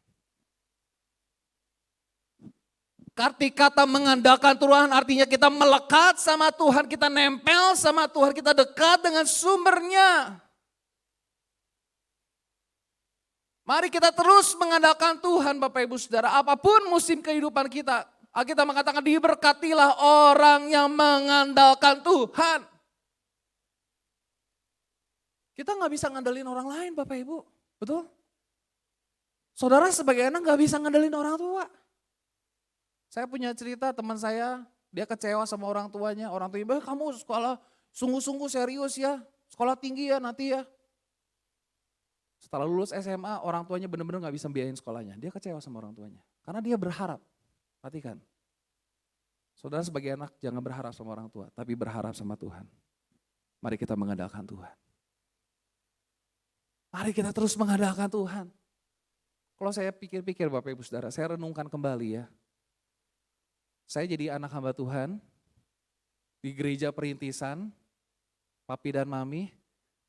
Arti kata mengandalkan Tuhan artinya kita melekat sama Tuhan, kita nempel sama Tuhan, kita dekat dengan sumbernya. Mari kita terus mengandalkan Tuhan Bapak Ibu Saudara. Apapun musim kehidupan kita. Alkitab mengatakan diberkatilah orang yang mengandalkan Tuhan. Kita gak bisa ngandelin orang lain Bapak Ibu. Betul? Saudara sebagai anak gak bisa ngandelin orang tua. Saya punya cerita teman saya. Dia kecewa sama orang tuanya. Orang tuanya, kamu sekolah sungguh-sungguh serius ya. Sekolah tinggi ya nanti ya. Setelah lulus SMA, orang tuanya benar-benar gak bisa biayain sekolahnya. Dia kecewa sama orang tuanya. Karena dia berharap. Perhatikan. Saudara sebagai anak jangan berharap sama orang tua, tapi berharap sama Tuhan. Mari kita mengandalkan Tuhan. Mari kita terus mengandalkan Tuhan. Kalau saya pikir-pikir Bapak Ibu Saudara, saya renungkan kembali ya. Saya jadi anak hamba Tuhan, di gereja perintisan, papi dan mami,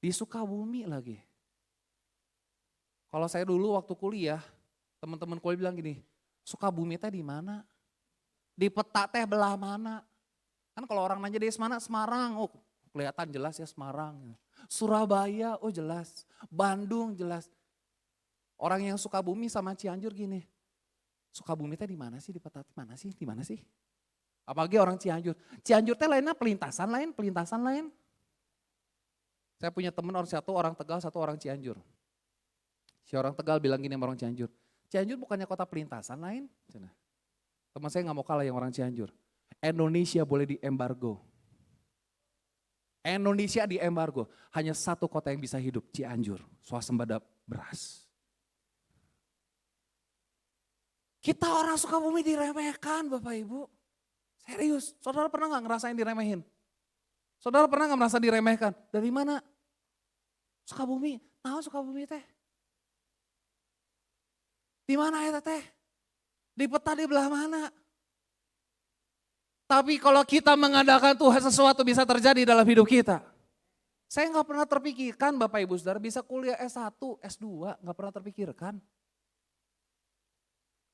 di Sukabumi lagi. Kalau saya dulu waktu kuliah, teman-teman kuliah bilang gini, Sukabumi teh di mana? Di peta teh belah mana? Kan kalau orang nanya di mana, Semarang, oh kelihatan jelas ya Semarang. Surabaya, oh jelas. Bandung jelas. Orang yang Sukabumi sama Cianjur gini, Sukabumi teh di mana sih? Di peta mana sih? Di mana sih? Apalagi orang Cianjur. Cianjur teh lainnya pelintasan lain. Saya punya teman satu orang Tegal, satu orang Cianjur. Si orang Tegal bilang gini sama orang Cianjur, Cianjur bukannya kota pelintasan lain? Teman saya gak mau kalah yang orang Cianjur. Indonesia boleh diembargo. Indonesia diembargo. Hanya satu kota yang bisa hidup, Cianjur. Swasembada beras. Kita orang Sukabumi diremehkan Bapak Ibu. Serius, saudara pernah gak ngerasain diremehin? Saudara pernah gak merasa diremehkan? Dari mana? Sukabumi, tahu Sukabumi teh? Di mana ya teh? Di peta di belah mana? Tapi kalau kita mengandalkan Tuhan, sesuatu bisa terjadi dalam hidup kita. Saya gak pernah terpikirkan Bapak Ibu Saudara bisa kuliah S1, S2, gak pernah terpikirkan.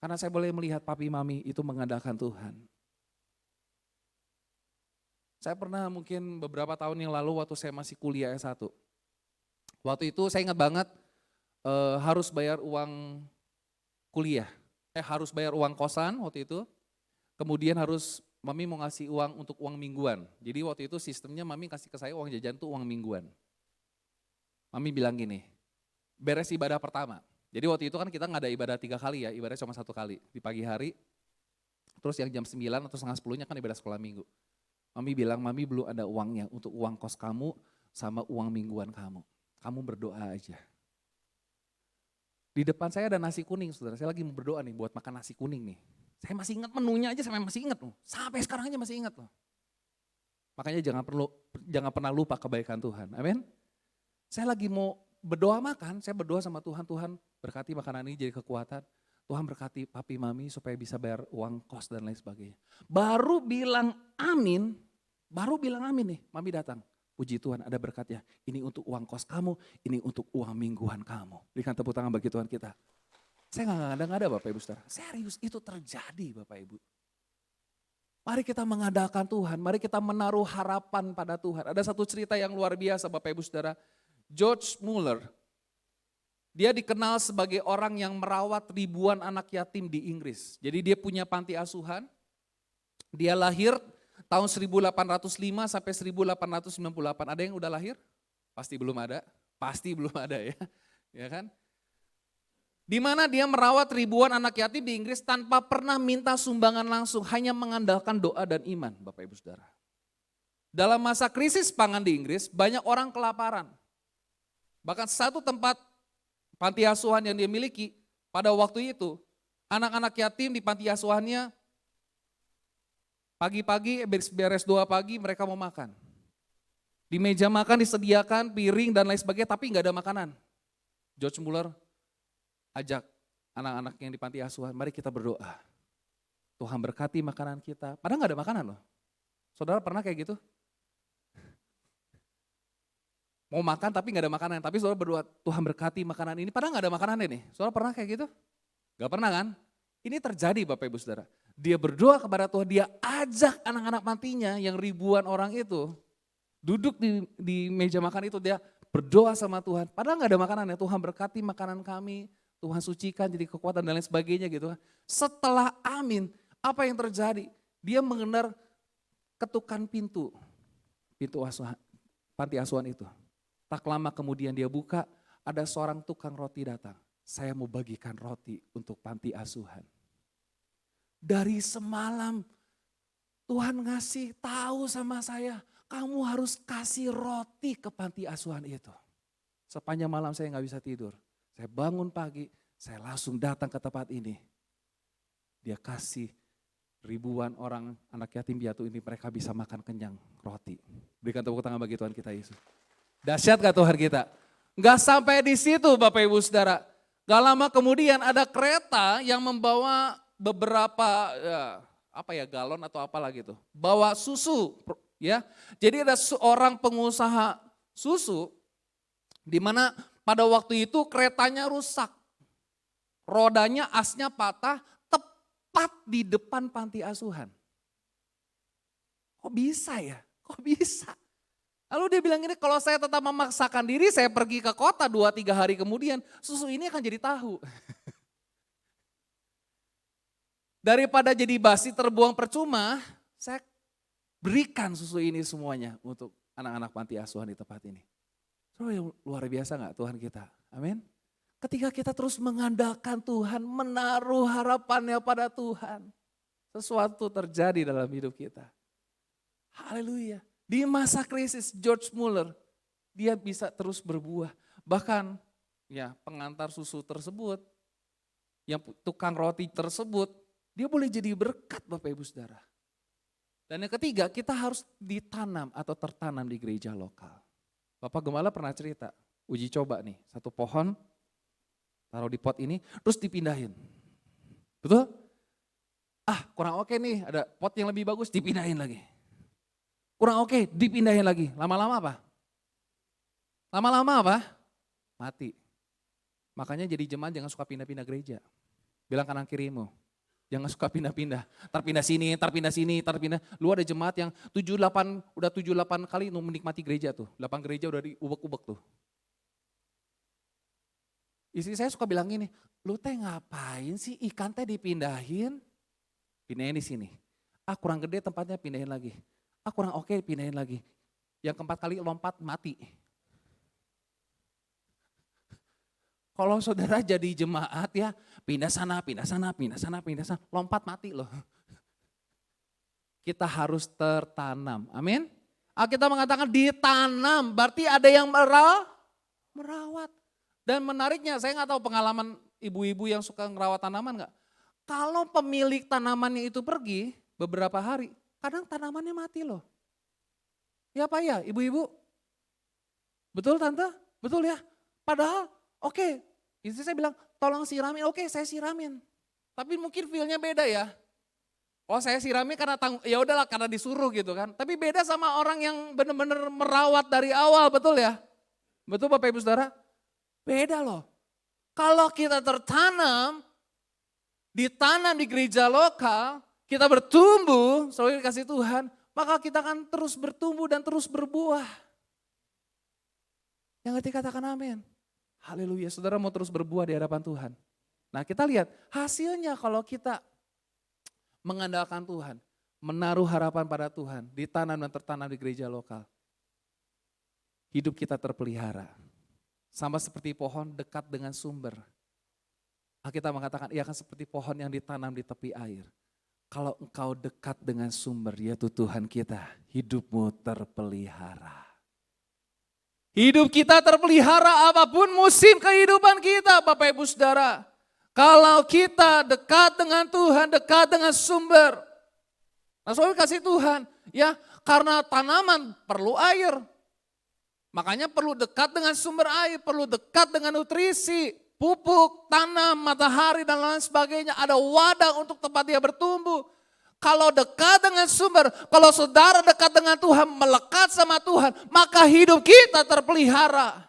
Karena saya boleh melihat papi mami itu mengandalkan Tuhan. Saya pernah mungkin beberapa tahun yang lalu waktu saya masih kuliah S1. Waktu itu saya ingat banget harus bayar uang kuliah. Harus bayar uang kosan waktu itu. Kemudian mami mau ngasih uang untuk uang mingguan. Jadi waktu itu sistemnya mami kasih ke saya uang jajan tuh uang mingguan. Mami bilang gini, beres ibadah pertama. Jadi waktu itu kan kita nggak ada ibadah 3 kali ya, ibadah cuma 1 kali. Di pagi hari, terus yang jam 9 atau setengah 10-nya kan ibadah sekolah minggu. Mami bilang, mami belum ada uangnya untuk uang kos kamu sama uang mingguan kamu. Kamu berdoa aja. Di depan saya ada nasi kuning, saudara. Saya lagi mau berdoa nih buat makan nasi kuning nih. Saya masih ingat menunya aja, saya masih ingat loh. Sampai sekarang aja masih ingat loh. Makanya jangan pernah lupa kebaikan Tuhan. Amin. Saya lagi mau berdoa makan, saya berdoa sama Tuhan. Tuhan berkati makanan ini jadi kekuatan. Tuhan berkati papi mami supaya bisa bayar uang kos dan lain sebagainya. Baru bilang amin nih, mami datang. Puji Tuhan ada berkatnya, ini untuk uang kos kamu, ini untuk uang mingguan kamu. Berikan tepuk tangan bagi Tuhan kita. Saya nggak ada Bapak Ibu Saudara, serius itu terjadi Bapak Ibu. Mari kita mengandalkan Tuhan, mari kita menaruh harapan pada Tuhan. Ada satu cerita yang luar biasa Bapak Ibu Saudara. George Muller, dia dikenal sebagai orang yang merawat ribuan anak yatim di Inggris. Jadi dia punya panti asuhan, dia lahir tahun 1805 sampai 1898. Ada yang udah lahir? Pasti belum ada. Pasti belum ada ya. Ya kan? Di mana dia merawat ribuan anak yatim di Inggris tanpa pernah minta sumbangan langsung, hanya mengandalkan doa dan iman, Bapak Ibu Saudara. Dalam masa krisis pangan di Inggris, banyak orang kelaparan. Bahkan satu tempat panti asuhan yang dia miliki pada waktu itu, anak-anak yatim di panti asuhannya pagi-pagi beres 2 pagi mereka mau makan. Di meja makan disediakan piring dan lain sebagainya, tapi nggak ada makanan. George Muller ajak anak-anak yang di panti asuhan, mari kita berdoa. Tuhan berkati makanan kita. Padahal nggak ada makanan loh. Saudara pernah kayak gitu? Mau makan tapi nggak ada makanan. Tapi saudara berdoa, Tuhan berkati makanan ini. Padahal nggak ada makanan nih. Saudara pernah kayak gitu? Gak pernah kan? Ini terjadi Bapak Ibu Saudara. Dia berdoa kepada Tuhan, dia ajak anak-anak mantinya yang ribuan orang itu duduk di meja makan itu, dia berdoa sama Tuhan. Padahal nggak ada makanan ya, Tuhan berkati makanan kami, Tuhan sucikan jadi kekuatan dan lain sebagainya gitu. Setelah amin, apa yang terjadi? Dia mendengar ketukan pintu asuhan, panti asuhan itu. Tak lama kemudian dia buka, ada seorang tukang roti datang. Saya mau bagikan roti untuk panti asuhan. Dari semalam Tuhan ngasih tahu sama saya, kamu harus kasih roti ke panti asuhan itu. Sepanjang malam saya nggak bisa tidur. Saya bangun pagi, saya langsung datang ke tempat ini. Dia kasih ribuan orang anak yatim piatu ini, mereka bisa makan kenyang roti. Berikan tepuk tangan bagi Tuhan kita Yesus. Dahsyat gak Tuhan kita? Gak sampai di situ Bapak Ibu Saudara. Gak lama kemudian ada kereta yang membawa beberapa galon atau apalah gitu. Bawa susu ya. Jadi ada seorang pengusaha susu di mana pada waktu itu keretanya rusak. Rodanya, asnya patah tepat di depan panti asuhan. Kok bisa ya? Kok bisa? Lalu dia bilang ini, kalau saya tetap memaksakan diri, saya pergi ke kota 2-3 hari kemudian, susu ini akan jadi tahu. Daripada jadi basi terbuang percuma, saya berikan susu ini semuanya untuk anak-anak panti asuhan di tempat ini. So, luar biasa gak Tuhan kita? Amin. Ketika kita terus mengandalkan Tuhan, menaruh harapannya pada Tuhan, sesuatu terjadi dalam hidup kita. Haleluya. Di masa krisis George Muller, dia bisa terus berbuah. Bahkan ya pengantar susu tersebut, yang tukang roti tersebut, dia boleh jadi berkat Bapak Ibu Saudara. Dan yang ketiga, kita harus ditanam atau tertanam di gereja lokal. Bapak Gembala pernah cerita, uji coba nih, satu pohon, taruh di pot ini, terus dipindahin. Betul? Kurang oke nih, ada pot yang lebih bagus, dipindahin lagi. Kurang oke, dipindahin lagi. Lama-lama apa? Lama-lama apa? Mati. Makanya jadi jemaat jangan suka pindah-pindah gereja. Bilang kanan kirimu, jangan suka pindah-pindah. Terpindah sini, terpindah sini, terpindah. Lu ada jemaat yang 7-8 kali menikmati gereja tuh. 8 gereja udah diubek-ubek tuh. Istri saya suka bilang gini, lu teh ngapain sih ikan teh dipindahin? Pindahin di sini. Kurang gede tempatnya, pindahin lagi. Kurang oke, pindahin lagi. Yang keempat kali lompat, mati. Kalau saudara jadi jemaat ya, pindah sana, pindah sana, pindah sana, pindah sana, lompat mati loh. Kita harus tertanam, amin. Kita mengatakan ditanam, berarti ada yang merawat. Dan menariknya, saya nggak tahu pengalaman ibu-ibu yang suka ngerawat tanaman nggak. Kalau pemilik tanamannya itu pergi beberapa hari, kadang tanamannya mati loh. Ya Pak ya, ibu-ibu? Betul Tante? Betul ya? Padahal oke, istri saya bilang tolong siramin, oke saya siramin. Tapi mungkin feel-nya beda ya. Oh saya siramin karena ya udahlah karena disuruh gitu kan. Tapi beda sama orang yang benar-benar merawat dari awal, betul ya? Betul Bapak Ibu Saudara? Beda loh. Kalau kita tertanam, ditanam di gereja lokal, kita bertumbuh, selalu dikasih Tuhan, maka kita akan terus bertumbuh dan terus berbuah. Yang ngerti katakan amin. Haleluya, saudara mau terus berbuah di hadapan Tuhan. Nah kita lihat hasilnya kalau kita mengandalkan Tuhan. menaruh harapan pada Tuhan, ditanam dan tertanam di gereja lokal, hidup kita terpelihara. Sama seperti pohon dekat dengan sumber. Alkitab mengatakan, ia akan seperti pohon yang ditanam di tepi air. Kalau engkau dekat dengan sumber, yaitu Tuhan kita, hidupmu terpelihara. Hidup kita terpelihara apapun musim kehidupan kita, Bapak Ibu Saudara. Kalau kita dekat dengan Tuhan, dekat dengan sumber. Nah, soalnya kasih Tuhan, ya, karena tanaman perlu air. Makanya perlu dekat dengan sumber air, perlu dekat dengan nutrisi, pupuk, tanam, matahari, dan lain sebagainya. Ada wadah untuk tempat dia bertumbuh. Kalau dekat dengan sumber, kalau saudara dekat dengan Tuhan, melekat sama Tuhan, maka hidup kita terpelihara.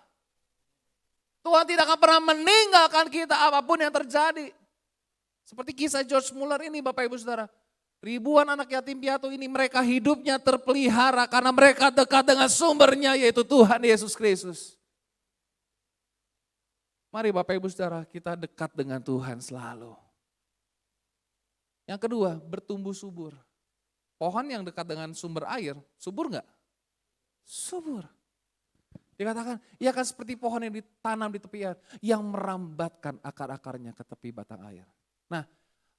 Tuhan tidak akan pernah meninggalkan kita apapun yang terjadi. Seperti kisah George Muller ini, Bapak Ibu Saudara. Ribuan anak yatim piatu ini mereka hidupnya terpelihara karena mereka dekat dengan sumbernya, yaitu Tuhan Yesus Kristus. Mari Bapak Ibu Saudara, kita dekat dengan Tuhan selalu. Yang kedua, bertumbuh subur. Pohon yang dekat dengan sumber air, subur enggak? Subur. Dikatakan, ia akan seperti pohon yang ditanam di tepi air, yang merambatkan akar-akarnya ke tepi batang air. Nah,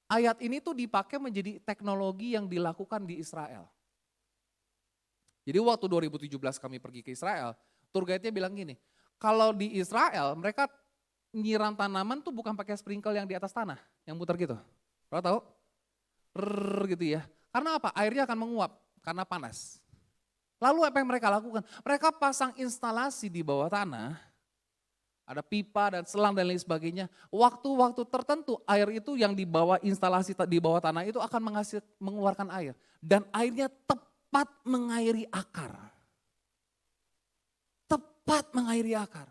ayat ini tuh dipakai menjadi teknologi yang dilakukan di Israel. Jadi waktu 2017 kami pergi ke Israel, tour guide-nya bilang gini, kalau di Israel mereka nyiram tanaman tuh bukan pakai sprinkle yang di atas tanah, yang muter gitu. Kalau tahu? Gitu ya. Karena apa? Airnya akan menguap karena panas. Lalu apa yang mereka lakukan? Mereka pasang instalasi di bawah tanah, ada pipa dan selang dan lain sebagainya. Waktu-waktu tertentu air itu yang di bawah instalasi di bawah tanah itu akan mengeluarkan air. Dan airnya tepat mengairi akar. Tepat mengairi akar.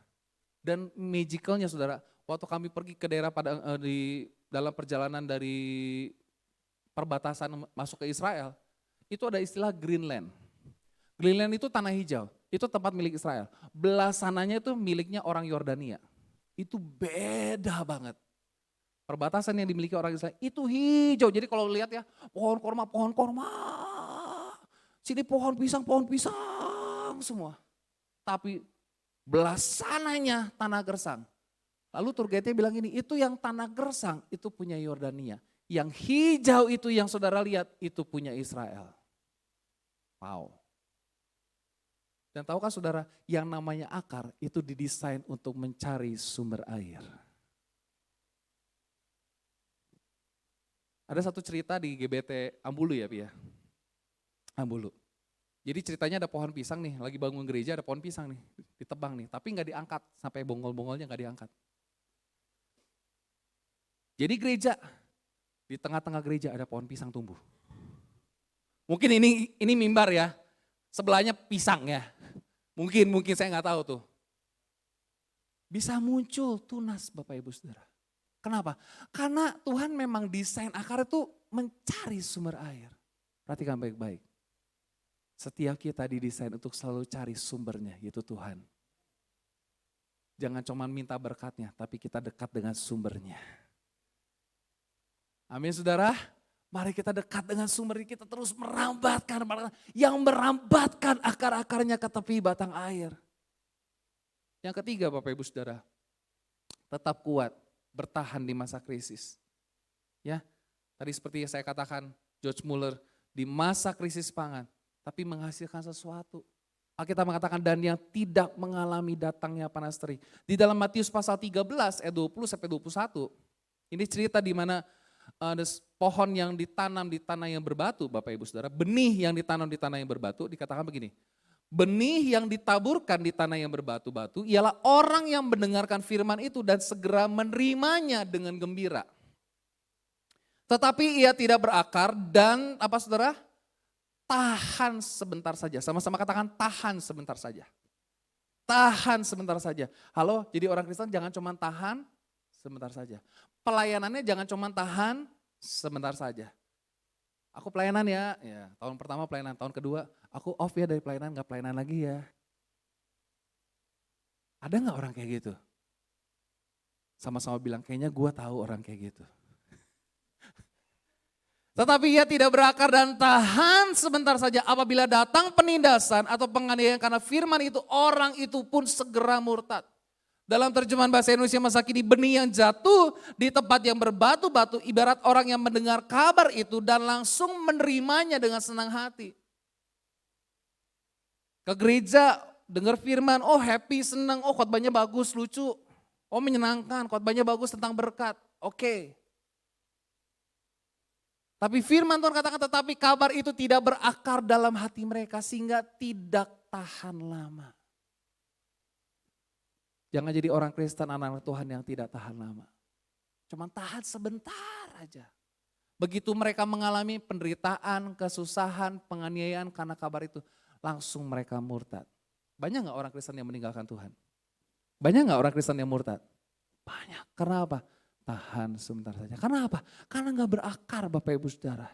Dan magicalnya saudara, waktu kami pergi ke daerah di dalam perjalanan dari perbatasan masuk ke Israel, itu ada istilah Greenland. Greenland itu tanah hijau, itu tempat milik Israel. Belah sananya itu miliknya orang Yordania. Itu beda banget. Perbatasan yang dimiliki orang Israel itu hijau. Jadi kalau lihat ya, pohon korma. Sini pohon pisang semua. Tapi belah sananya tanah gersang. Lalu tour guide-nya bilang gini, itu yang tanah gersang itu punya Yordania. Yang hijau itu yang saudara lihat itu punya Israel. Wow. Dan tahukah saudara, yang namanya akar itu didesain untuk mencari sumber air. Ada satu cerita di GBT Ambulu ya, Pi ya. Ambulu. Jadi ceritanya ada pohon pisang nih, lagi bangun gereja ada pohon pisang nih, ditebang nih, tapi nggak diangkat, sampai bongol-bongolnya nggak diangkat. Jadi gereja, di tengah-tengah gereja ada pohon pisang tumbuh. Mungkin ini mimbar ya, sebelahnya pisang ya. Mungkin saya nggak tahu tuh. Bisa muncul tunas Bapak Ibu Saudara. Kenapa? Karena Tuhan memang desain akar itu mencari sumber air. Perhatikan baik-baik. Setiap kita didesain untuk selalu cari sumbernya, yaitu Tuhan. Jangan cuma minta berkatnya, tapi kita dekat dengan sumbernya. Amin saudara. Mari kita dekat dengan sumber, kita terus merambatkan, yang merambatkan akar-akarnya ke tepi batang air. Yang ketiga Bapak Ibu Saudara, tetap kuat, bertahan di masa krisis. Ya, tadi seperti yang saya katakan, George Muller, di masa krisis pangan, tapi menghasilkan sesuatu. Alkitab mengatakan, dan yang tidak mengalami datangnya panas terik. Di dalam Matius pasal 13 ayat 20 sampai 21, ini cerita di mana ada pohon yang ditanam di tanah yang berbatu, Bapak Ibu Saudara, benih yang ditanam di tanah yang berbatu, dikatakan begini, benih yang ditaburkan di tanah yang berbatu-batu ialah orang yang mendengarkan firman itu dan segera menerimanya dengan gembira. Tetapi ia tidak berakar dan apa saudara? Tahan sebentar saja, sama-sama katakan tahan sebentar saja. Tahan sebentar saja. Halo, jadi orang Kristen jangan cuma tahan sebentar saja. Pelayanannya jangan cuma tahan sebentar saja. Aku pelayanan ya, tahun pertama pelayanan, tahun kedua aku off ya dari pelayanan, gak pelayanan lagi ya. Ada gak orang kayak gitu? Sama-sama bilang kayaknya gue tahu orang kayak gitu. Tetapi ia tidak berakar dan tahan sebentar saja. Apabila datang penindasan atau penganiayaan karena firman itu, orang itu pun segera murtad. Dalam terjemahan bahasa Indonesia masa kini, benih yang jatuh di tempat yang berbatu-batu ibarat orang yang mendengar kabar itu dan langsung menerimanya dengan senang hati. Ke gereja, dengar firman, oh happy, senang, oh khotbahnya bagus, lucu. Oh menyenangkan, khotbahnya bagus tentang berkat. Oke. Tapi firman Tuhan katakan, tetapi kabar itu tidak berakar dalam hati mereka sehingga tidak tahan lama. Jangan jadi orang Kristen, anak-anak Tuhan yang tidak tahan lama. Cuma tahan sebentar aja. Begitu mereka mengalami penderitaan, kesusahan, penganiayaan karena kabar itu, langsung mereka murtad. Banyak gak orang Kristen yang meninggalkan Tuhan? Banyak gak orang Kristen yang murtad? Banyak. Karena apa? Tahan sebentar saja. Karena apa? Karena gak berakar Bapak Ibu Saudara.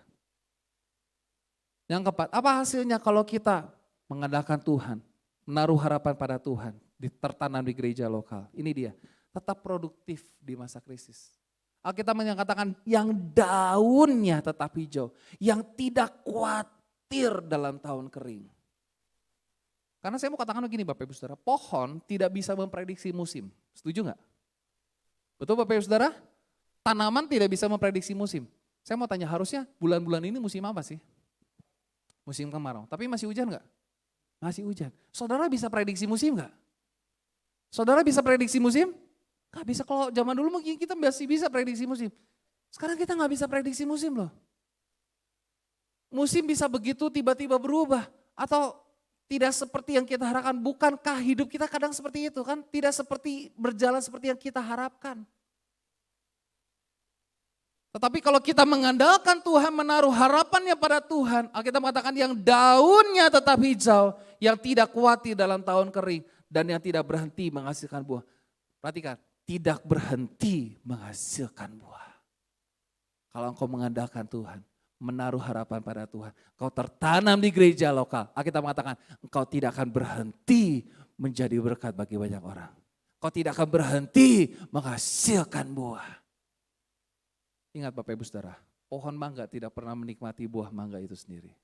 Yang keempat, apa hasilnya kalau kita mengandalkan Tuhan, menaruh harapan pada Tuhan, tertanam di gereja lokal. Ini dia, tetap produktif di masa krisis. Alkitab menyatakan yang daunnya tetap hijau, yang tidak khawatir dalam tahun kering. Karena saya mau katakan begini Bapak Ibu Saudara, pohon tidak bisa memprediksi musim. Setuju gak? Betul Bapak Ibu Saudara? Tanaman tidak bisa memprediksi musim. Saya mau tanya, harusnya bulan-bulan ini musim apa sih? Musim kemarau. Tapi masih hujan gak? Masih hujan. Saudara bisa prediksi musim gak? Saudara bisa prediksi musim? Gak bisa. Kalau zaman dulu mungkin kita masih bisa prediksi musim. Sekarang kita gak bisa prediksi musim loh. Musim bisa begitu tiba-tiba berubah. Atau tidak seperti yang kita harapkan. Bukankah hidup kita kadang seperti itu kan? Tidak seperti berjalan seperti yang kita harapkan. Tetapi kalau kita mengandalkan Tuhan, menaruh harapannya pada Tuhan. Alkitab mengatakan yang daunnya tetap hijau, yang tidak khawatir dalam tahun kering. Dan yang tidak berhenti menghasilkan buah. Perhatikan, tidak berhenti menghasilkan buah. Kalau engkau mengandalkan Tuhan, menaruh harapan pada Tuhan, kau tertanam di gereja lokal. Alkitab mengatakan, engkau tidak akan berhenti menjadi berkat bagi banyak orang. Kau tidak akan berhenti menghasilkan buah. Ingat Bapak Ibu Saudara, pohon mangga tidak pernah menikmati buah mangga itu sendiri.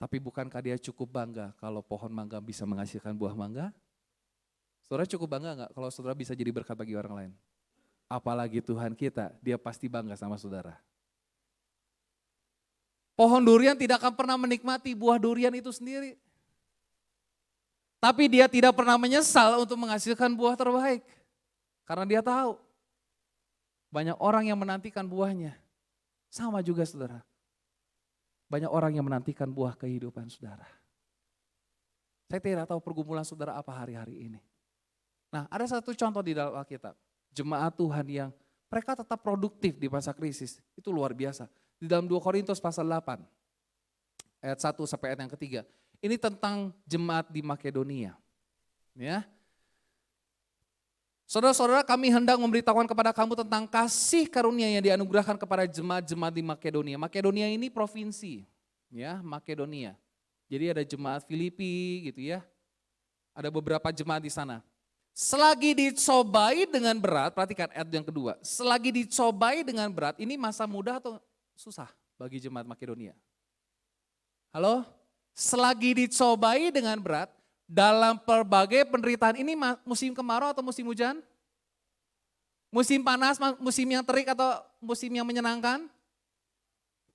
Tapi bukankah dia cukup bangga kalau pohon mangga bisa menghasilkan buah mangga? Saudara cukup bangga enggak kalau saudara bisa jadi berkat bagi orang lain? Apalagi Tuhan kita, dia pasti bangga sama saudara. Pohon durian tidak akan pernah menikmati buah durian itu sendiri. Tapi dia tidak pernah menyesal untuk menghasilkan buah terbaik. Karena dia tahu, banyak orang yang menantikan buahnya. Sama juga saudara. Banyak orang yang menantikan buah kehidupan saudara. Saya tidak tahu pergumulan saudara apa hari-hari ini. Nah, ada satu contoh di dalam Alkitab. Jemaat Tuhan yang mereka tetap produktif di masa krisis. Itu luar biasa. Di dalam 2 Korintus pasal 8. Ayat 1 sampai ayat yang ketiga. Ini tentang jemaat di Makedonia. Ya. Saudara-saudara, kami hendak memberitahukan kepada kamu tentang kasih karunia yang dianugerahkan kepada jemaat-jemaat di Makedonia. Makedonia ini provinsi, ya, Makedonia. Jadi ada jemaat Filipi gitu ya. Ada beberapa jemaat di sana. Selagi dicobai dengan berat, perhatikan ayat yang kedua. Selagi dicobai dengan berat, ini masa mudah atau susah bagi jemaat Makedonia? Halo? Selagi dicobai dengan berat, dalam berbagai penderitaan, ini musim kemarau atau musim hujan? Musim panas, musim yang terik atau musim yang menyenangkan?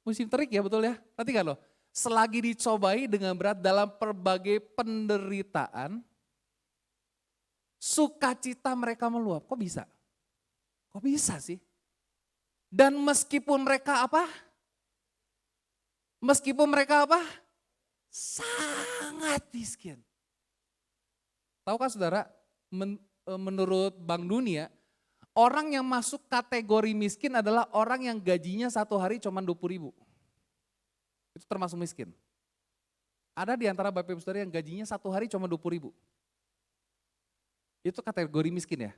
Musim terik ya betul ya, perhatikan loh. Selagi dicobai dengan berat dalam berbagai penderitaan, sukacita mereka meluap. Kok bisa? Kok bisa sih? Dan meskipun mereka apa? Meskipun mereka apa? Sangat miskin. Tahukah saudara, menurut Bank Dunia, orang yang masuk kategori miskin adalah orang yang gajinya satu hari cuma 20 ribu. Itu termasuk miskin. Ada di antara Bapak Ibu Saudara yang gajinya satu hari cuma 20 ribu. Itu kategori miskin ya.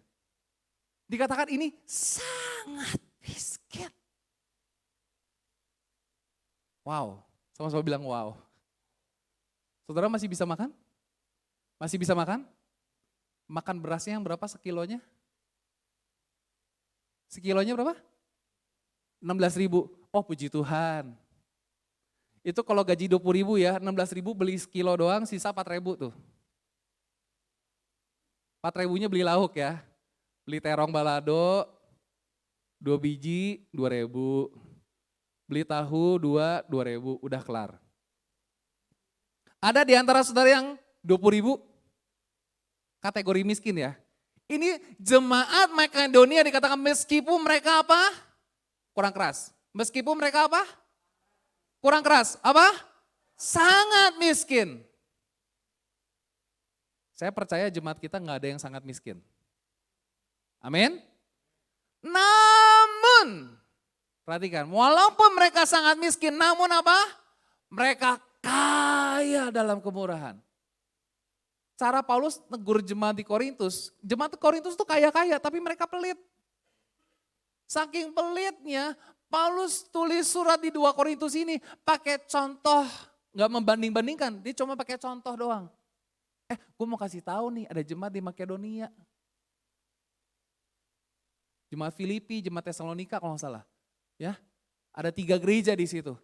Dikatakan ini sangat miskin. Wow, sama-sama bilang wow. Saudara masih bisa makan? Masih bisa makan? Makan berasnya yang berapa sekilonya? Sekilonya berapa? 16.000. Oh puji Tuhan. Itu kalau gaji 20.000 ya, 16.000 beli sekilo doang, sisa 4.000 tuh. 4.000-nya beli lauk ya. Beli terong balado, 2 biji, 2.000. Beli tahu 2.000, udah kelar. Ada di antara saudara yang 20.000 kategori miskin ya. Ini jemaat Makedonia dikatakan meskipun mereka apa? Kurang keras. Meskipun mereka apa? Kurang keras. Apa? Sangat miskin. Saya percaya jemaat kita nggak ada yang sangat miskin. Amin. Namun, perhatikan, walaupun mereka sangat miskin, namun apa? Mereka kaya dalam kemurahan. Cara Paulus negur jemaat di Korintus tuh kaya-kaya tapi mereka pelit. Saking pelitnya, Paulus tulis surat di 2 Korintus ini pakai contoh, nggak membanding-bandingkan, dia cuma pakai contoh doang. Gue mau kasih tahu nih, ada jemaat di Makedonia. Jemaat Filipi, jemaat Tesalonika kalau nggak salah. Ya, ada 3 gereja di situ.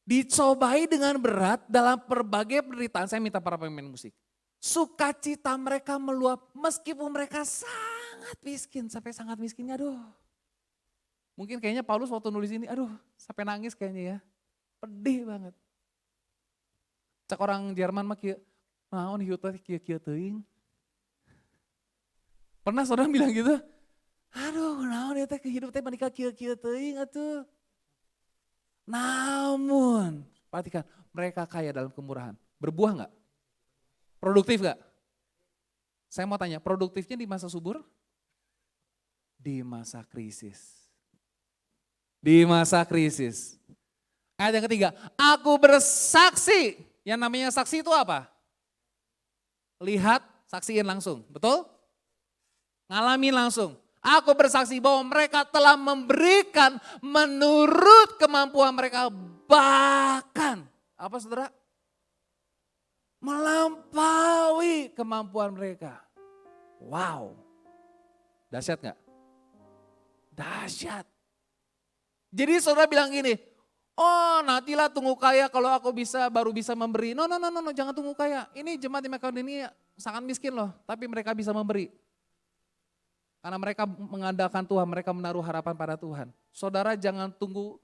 Dicobai dengan berat dalam berbagai penderitaan, saya minta para pemain musik. Sukacita mereka meluap meskipun mereka sangat miskin, sampai sangat miskinnya aduh. Mungkin kayaknya Paulus waktu nulis ini, aduh sampai nangis kayaknya ya. Pedih banget. Cak orang Jerman mah kieu, naon hidup teh kieu teuing. Pernah saudara bilang gitu? Aduh naon ya teh hidup teh manika kieu teuing atuh. Namun, perhatikan mereka kaya dalam kemurahan. Berbuah enggak? Produktif enggak? Saya mau tanya, produktifnya di masa subur? Di masa krisis. Di masa krisis. Ayat yang ketiga, aku bersaksi. Yang namanya saksi itu apa? Lihat, saksiin langsung, betul? Ngalamin langsung. Aku bersaksi bahwa mereka telah memberikan menurut kemampuan mereka. Bahkan, apa saudara? Melampaui kemampuan mereka. Wow. Dahsyat gak? Dahsyat. Jadi saudara bilang gini, oh nantilah tunggu kaya kalau aku baru bisa memberi. No, jangan tunggu kaya. Ini jemaat di Makedonia sangat miskin loh, tapi mereka bisa memberi. Karena mereka mengandalkan Tuhan, mereka menaruh harapan pada Tuhan. Saudara jangan tunggu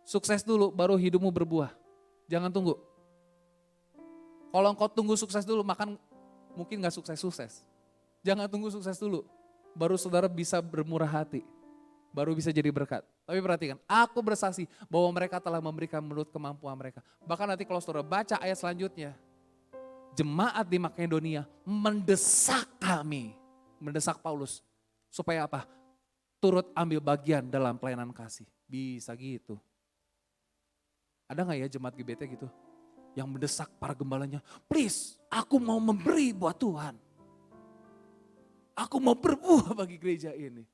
sukses dulu baru hidupmu berbuah. Jangan tunggu. Kalau engkau tunggu sukses dulu, makan mungkin gak sukses-sukses. Jangan tunggu sukses dulu, baru saudara bisa bermurah hati. Baru bisa jadi berkat. Tapi perhatikan, aku bersaksi bahwa mereka telah memberikan menurut kemampuan mereka. Bahkan nanti kalau saudara baca ayat selanjutnya, jemaat di Makedonia mendesak kami, mendesak Paulus. Supaya apa? Turut ambil bagian dalam pelayanan kasih. Bisa gitu. Ada gak ya jemaat GBT gitu? Yang mendesak para gembalanya, please aku mau memberi buat Tuhan. Aku mau berbuah bagi gereja ini.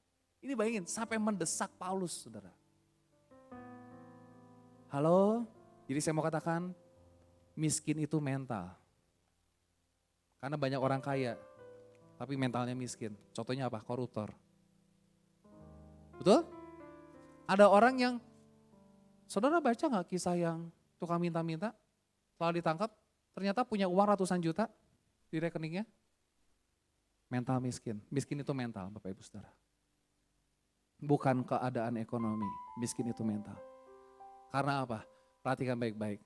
Ini bayangin, sampai mendesak Paulus, saudara. Halo, jadi saya mau katakan, miskin itu mental. Karena banyak orang kaya, tapi mentalnya miskin. Contohnya apa? Koruptor. Betul? Ada orang yang, saudara baca gak kisah yang tukang minta-minta, setelah ditangkap, ternyata punya uang ratusan juta di rekeningnya? Mental miskin. Miskin itu mental, Bapak Ibu Saudara. Bukan keadaan ekonomi, miskin itu mental. Karena apa? Perhatikan baik-baik.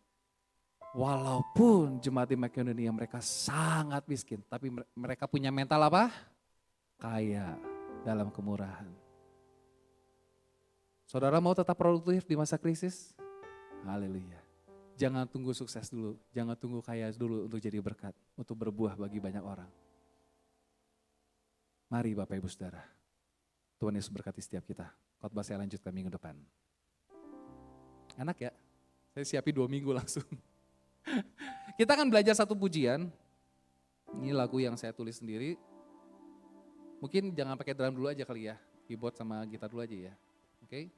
Walaupun jemaat di Makedonia mereka sangat miskin, tapi mereka punya mental apa? Kaya dalam kemurahan. Saudara mau tetap produktif di masa krisis? Haleluya. Jangan tunggu sukses dulu, jangan tunggu kaya dulu untuk jadi berkat, untuk berbuah bagi banyak orang. Mari Bapak Ibu Saudara. Tuhan Yesus berkati setiap kita. Khotbah saya lanjutkan minggu depan. Enak ya? Saya siapin 2 minggu langsung. Kita akan belajar satu pujian. Ini lagu yang saya tulis sendiri. Mungkin jangan pakai drum dulu aja kali ya. Keyboard sama gitar dulu aja ya. Oke?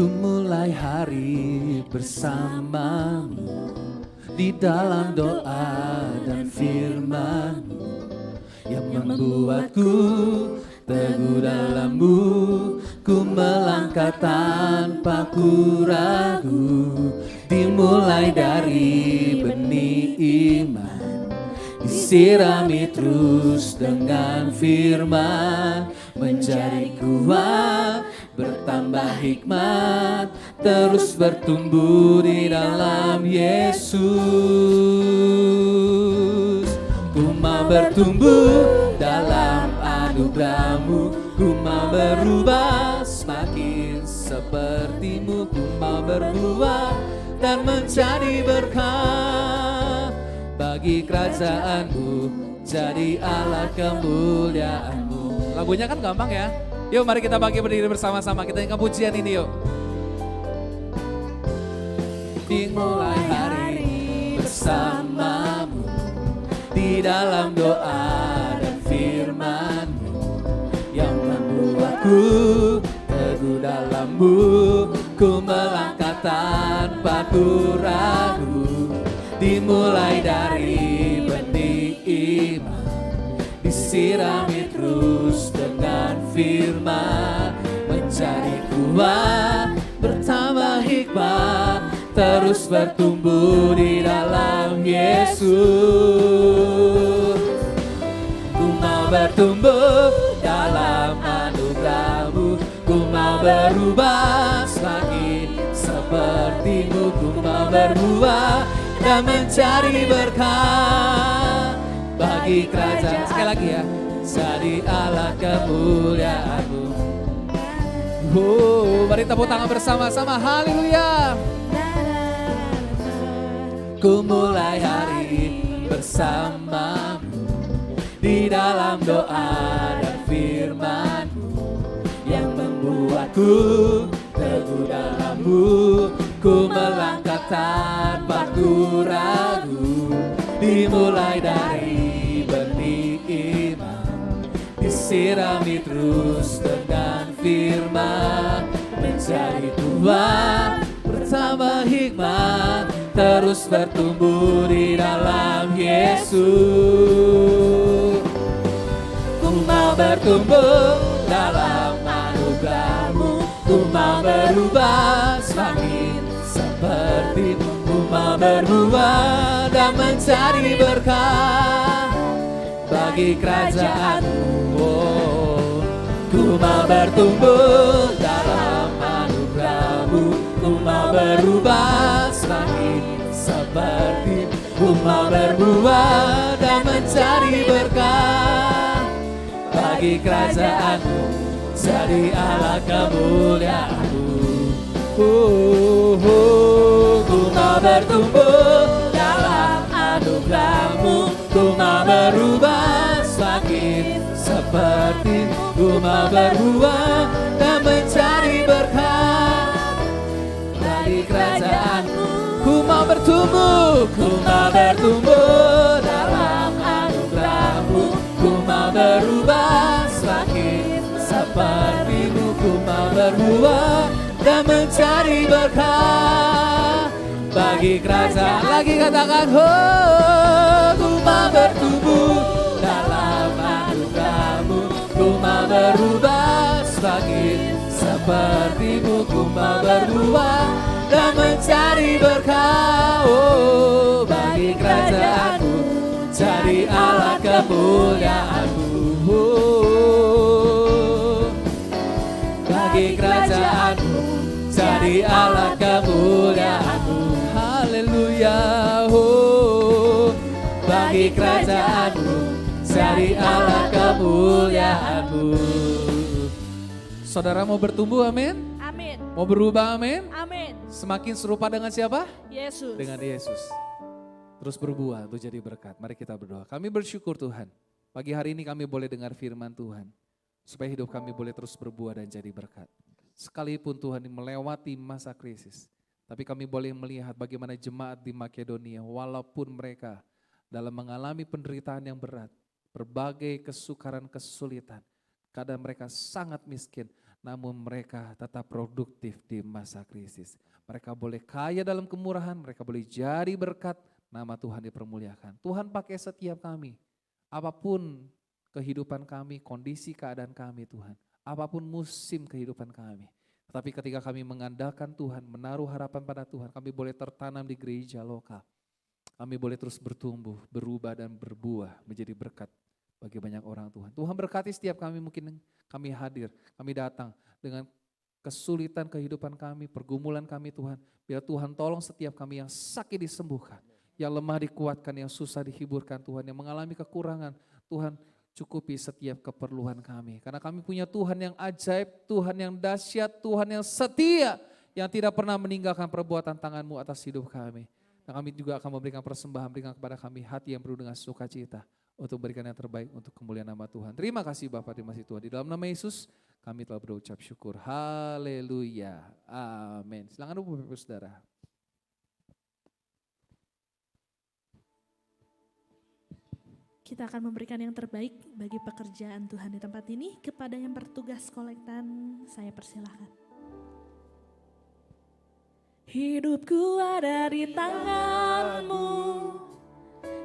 Ku mulai hari bersamamu di dalam doa dan firman-Mu yang membuatku teguh dalam-Mu. Ku melangkah tanpa ku ragu, dimulai dari benih iman, disirami terus dengan firman, menjadi kuat, bertambah hikmat, terus bertumbuh di dalam Yesus. Ku mau bertumbuh dalam anugerah-Mu, ku mau berubah semakin seperti-Mu, ku mau berbuah dan menjadi berkat bagi kerajaan-Mu, jadi Allah kemuliaan-Mu. Lagunya kan gampang ya. Yuk mari kita bangkit berdiri bersama-sama, kita nyanyikan pujian ini yuk. Dimulai hari bersama-Mu di dalam doa dan firman-Mu yang membuatku teguh dalam-Mu. Ku melangkah tanpa ku ragu, dimulai dari benih iman, disirami terus dengan firman, menjadi kuat, bertambah hikmat, terus bertumbuh di dalam Yesus. Ku mau bertumbuh dalam anugerah-Mu, ku mau berubah semakin seperti-Mu, ku mau berbuah dan mencari berkat bagi kerajaan. Sekali lagi ya, jadi Allah kemuliaan-Mu. Mari tepuk tangan bersama-sama, haleluya. Ku mulai hari bersama-Mu di dalam doa dan firman-Mu yang membuatku teguh dalam-Mu. Ku melangkah tanpa ku ragu, dimulai dari benih iman, disirami terus dengan firman, menjadi kuat, bertambah hikmat, terus bertumbuh di dalam Yesus. Ku mau bertumbuh dalam anugerah-Mu, ku mau berubah semakin seperti-Mu, ku mau berbuah dan mencari berkat bagi kerajaan-Mu. Ku mau bertumbuh dalam anugerah-Mu, ku mau berubah semakin seperti-Mu, ku mau berbuah dan mencari berkat bagi kerajaan-Mu, jadi Allah kemuliaan-Mu. Ku mau bertumbuh dalam anugerah-Mu, ku mau berubah semakin seperti-Mu, ku mau berbuah dan mencari berkat bagi kerajaan-Mu. Ku mau bertumbuh dalam anugerah-Mu, ku mau berubah semakin seperti-Mu, ku mau berbuah dan mencari berkat bagi kerajaan. Lagi katakan, ku mau bertumbuh dalam anugerah-Mu, ku mau berubah semakin seperti-Mu, ku mau berbuah dan mencari berkat bagi kerajaan-Mu, jadi Allah kemuliaan-Mu. Bagi kerajaan-Mu, jadi Allah kemuliaan-Mu. Haleluya. Bagi kerajaan-Mu, jadi Allah kemuliaan-Mu. Saudara mau bertumbuh, amin? Amin. Mau berubah, amin? Amin. Semakin serupa dengan siapa? Yesus. Dengan Yesus. Terus berbuah untuk jadi berkat. Mari kita berdoa. Kami bersyukur Tuhan. Pagi hari ini kami boleh dengar firman Tuhan. Supaya hidup kami boleh terus berbuah dan jadi berkat. Sekalipun Tuhan melewati masa krisis. Tapi kami boleh melihat bagaimana jemaat di Makedonia. Walaupun mereka dalam mengalami penderitaan yang berat. Berbagai kesukaran, kesulitan. keadaan mereka sangat miskin, namun mereka tetap produktif di masa krisis. Mereka boleh kaya dalam kemurahan, mereka boleh jadi berkat, nama Tuhan dipermuliakan. Tuhan pakai setiap kami, apapun kehidupan kami, kondisi keadaan kami Tuhan, apapun musim kehidupan kami. Tetapi ketika kami mengandalkan Tuhan, menaruh harapan pada Tuhan, kami boleh tertanam di gereja lokal. Kami boleh terus bertumbuh, berubah dan berbuah menjadi berkat bagi banyak orang Tuhan. Tuhan berkati setiap kami, mungkin kami hadir, kami datang dengan kesulitan kehidupan kami, pergumulan kami Tuhan. Biar Tuhan tolong setiap kami yang sakit disembuhkan, yang lemah dikuatkan, yang susah dihiburkan Tuhan, yang mengalami kekurangan. Tuhan cukupi setiap keperluan kami. Karena kami punya Tuhan yang ajaib, Tuhan yang dahsyat, Tuhan yang setia, yang tidak pernah meninggalkan perbuatan tangan-Mu atas hidup kami. Dan kami juga akan memberikan persembahan, berikan kepada kami hati yang penuh dengan sukacita untuk berikan yang terbaik untuk kemuliaan nama Tuhan. Terima kasih Bapak, terima kasih Tuhan. Di dalam nama Yesus kami telah berucap syukur. Haleluya. Amin. Silakan Bapak Saudara. Kita akan memberikan yang terbaik bagi pekerjaan Tuhan di tempat ini. Kepada yang bertugas kolektan, saya persilahkan. Hidupku ada di tangan-Mu,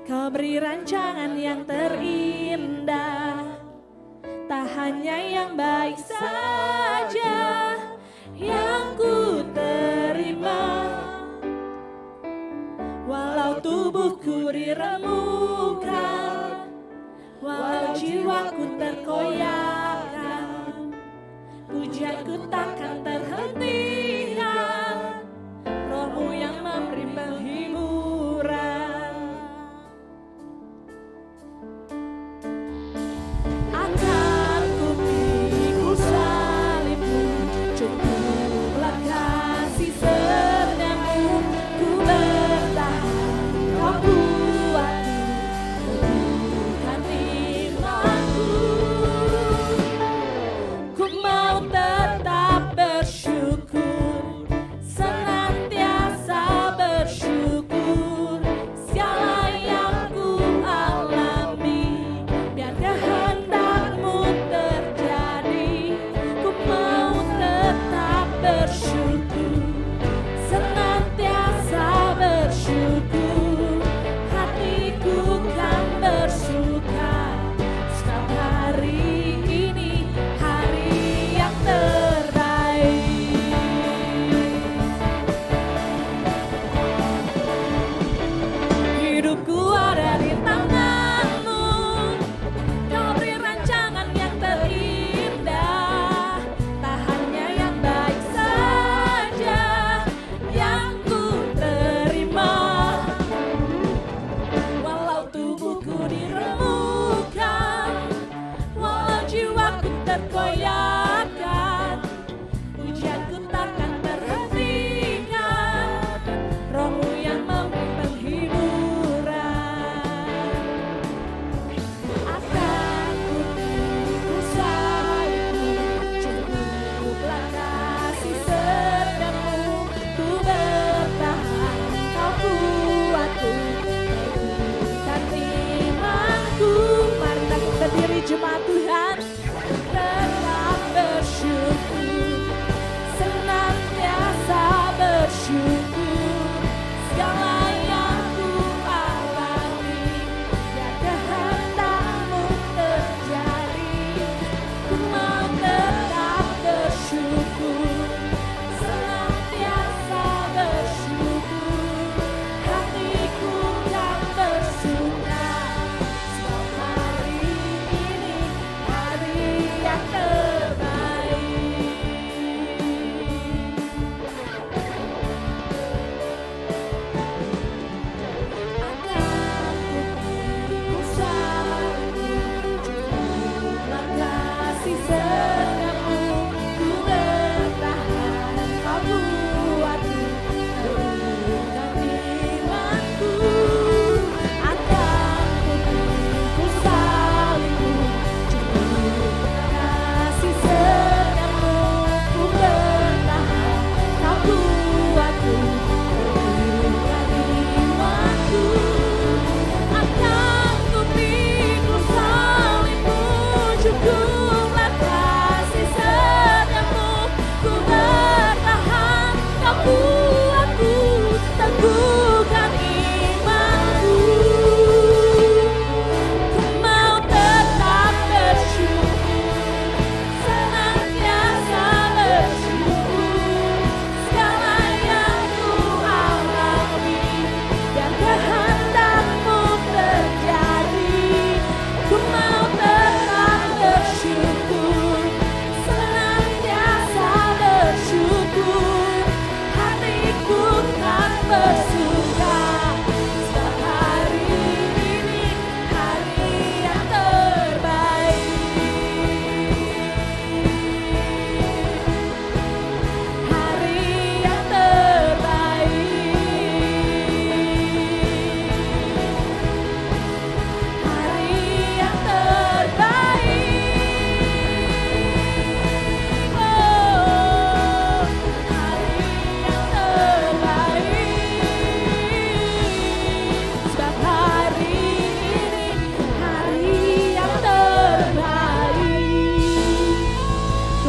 Kau beri rancangan yang terindah, tak hanya yang baik saja yang ku terima. Walau tubuhku diremukkan, walau jiwaku terkoyakkan, pujianku takkan terhentikan, Roh-Mu yang memberi penghiburan. Akan ku pikul salib-Mu, cukuplah kasih setiamu, ku bertahan, Kau kuatku, bukan imanku. Ku mau tetap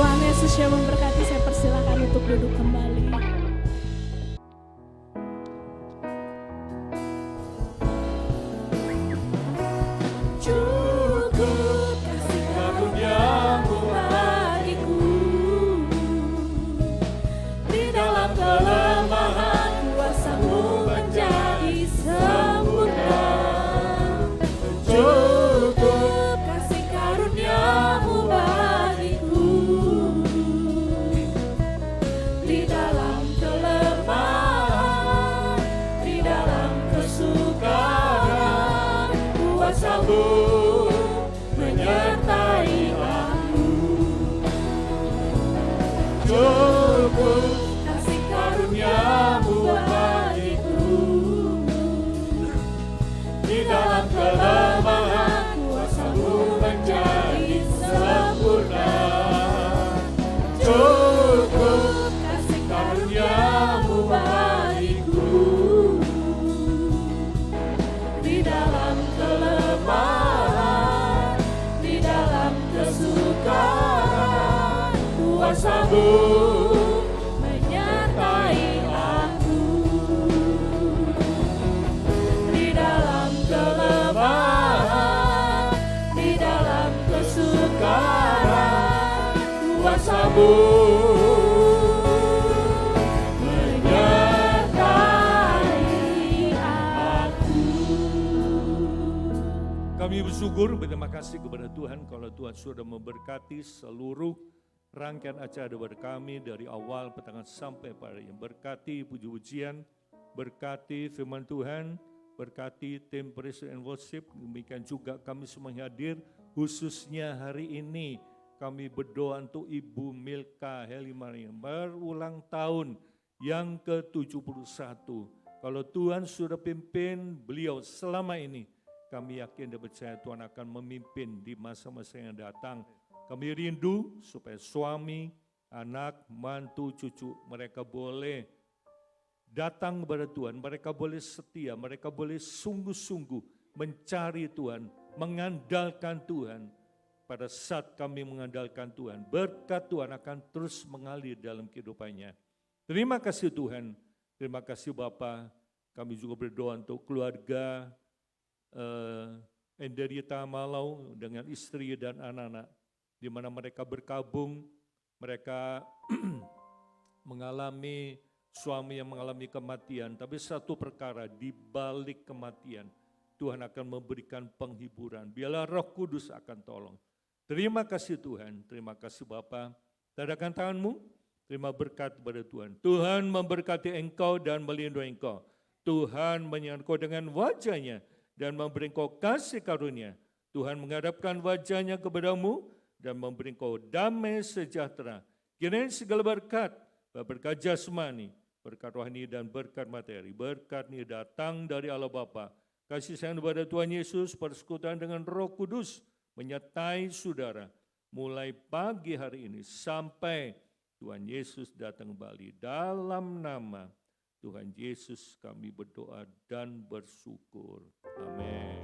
Tuhan Yesus yang memberkati. Saya persilakan untuk duduk kembali. Cukup kasih karuniamu bagiku, di dalam kelemahan kuasamu menjadi sempurna. Cukup kasih karuniamu bagiku, di dalam kelemahan, di dalam kesukaran, kuasamu menyertai aku. Cukup kasih karuniamu bagiku, di dalam kelemahan kuasamu menjadi sempurna. Cukup kasih karuniamu bagiku, di dalam kelemahan, di dalam kesukaran, kuasamu menyertai aku. Di dalam kelemahan, di dalam kesukaran, kuasamu menyertai aku. Kami bersyukur, berterima kasih kepada Tuhan kalau Tuhan sudah memberkati seluruh rangkaian acara daripada kami dari awal pertengahan sampai pada yang berkati puji-pujian, berkati firman Tuhan, berkati tim praise and worship. Demikian juga kami semua yang hadir, khususnya hari ini kami berdoa untuk Ibu Milka Helimar yang berulang tahun yang ke-71. Kalau Tuhan sudah pimpin beliau selama ini, kami yakin dan percaya Tuhan akan memimpin di masa-masa yang datang. Kami rindu supaya suami, anak, mantu, cucu mereka boleh datang kepada Tuhan. Mereka boleh setia, mereka boleh sungguh-sungguh mencari Tuhan, mengandalkan Tuhan. Pada saat kami mengandalkan Tuhan, berkat Tuhan akan terus mengalir dalam kehidupannya. Terima kasih Tuhan, terima kasih Bapa. Kami juga berdoa untuk keluarga Enderita Malau dengan istri dan anak-anak, di mana mereka berkabung, mereka mengalami suami yang mengalami kematian, tapi satu perkara di balik kematian, Tuhan akan memberikan penghiburan. Biarlah Roh Kudus akan tolong. Terima kasih Tuhan, terima kasih Bapa. Tadakan tanganmu, terima berkat kepada Tuhan. Tuhan memberkati engkau dan melindungi engkau. Tuhan menyertai engkau dengan wajahnya dan memberi engkau kasih karunia. Tuhan menghadapkan wajahnya kepadamu dan memberi engkau damai sejahtera. Kiranya segala berkat, berkat jasmani, berkat rohani dan berkat materi, berkat ini datang dari Allah Bapa. Kasih sayang kepada Tuhan Yesus, persekutuan dengan Roh Kudus menyertai saudara mulai pagi hari ini sampai Tuhan Yesus datang kembali. Dalam nama Tuhan Yesus kami berdoa dan bersyukur. Amin.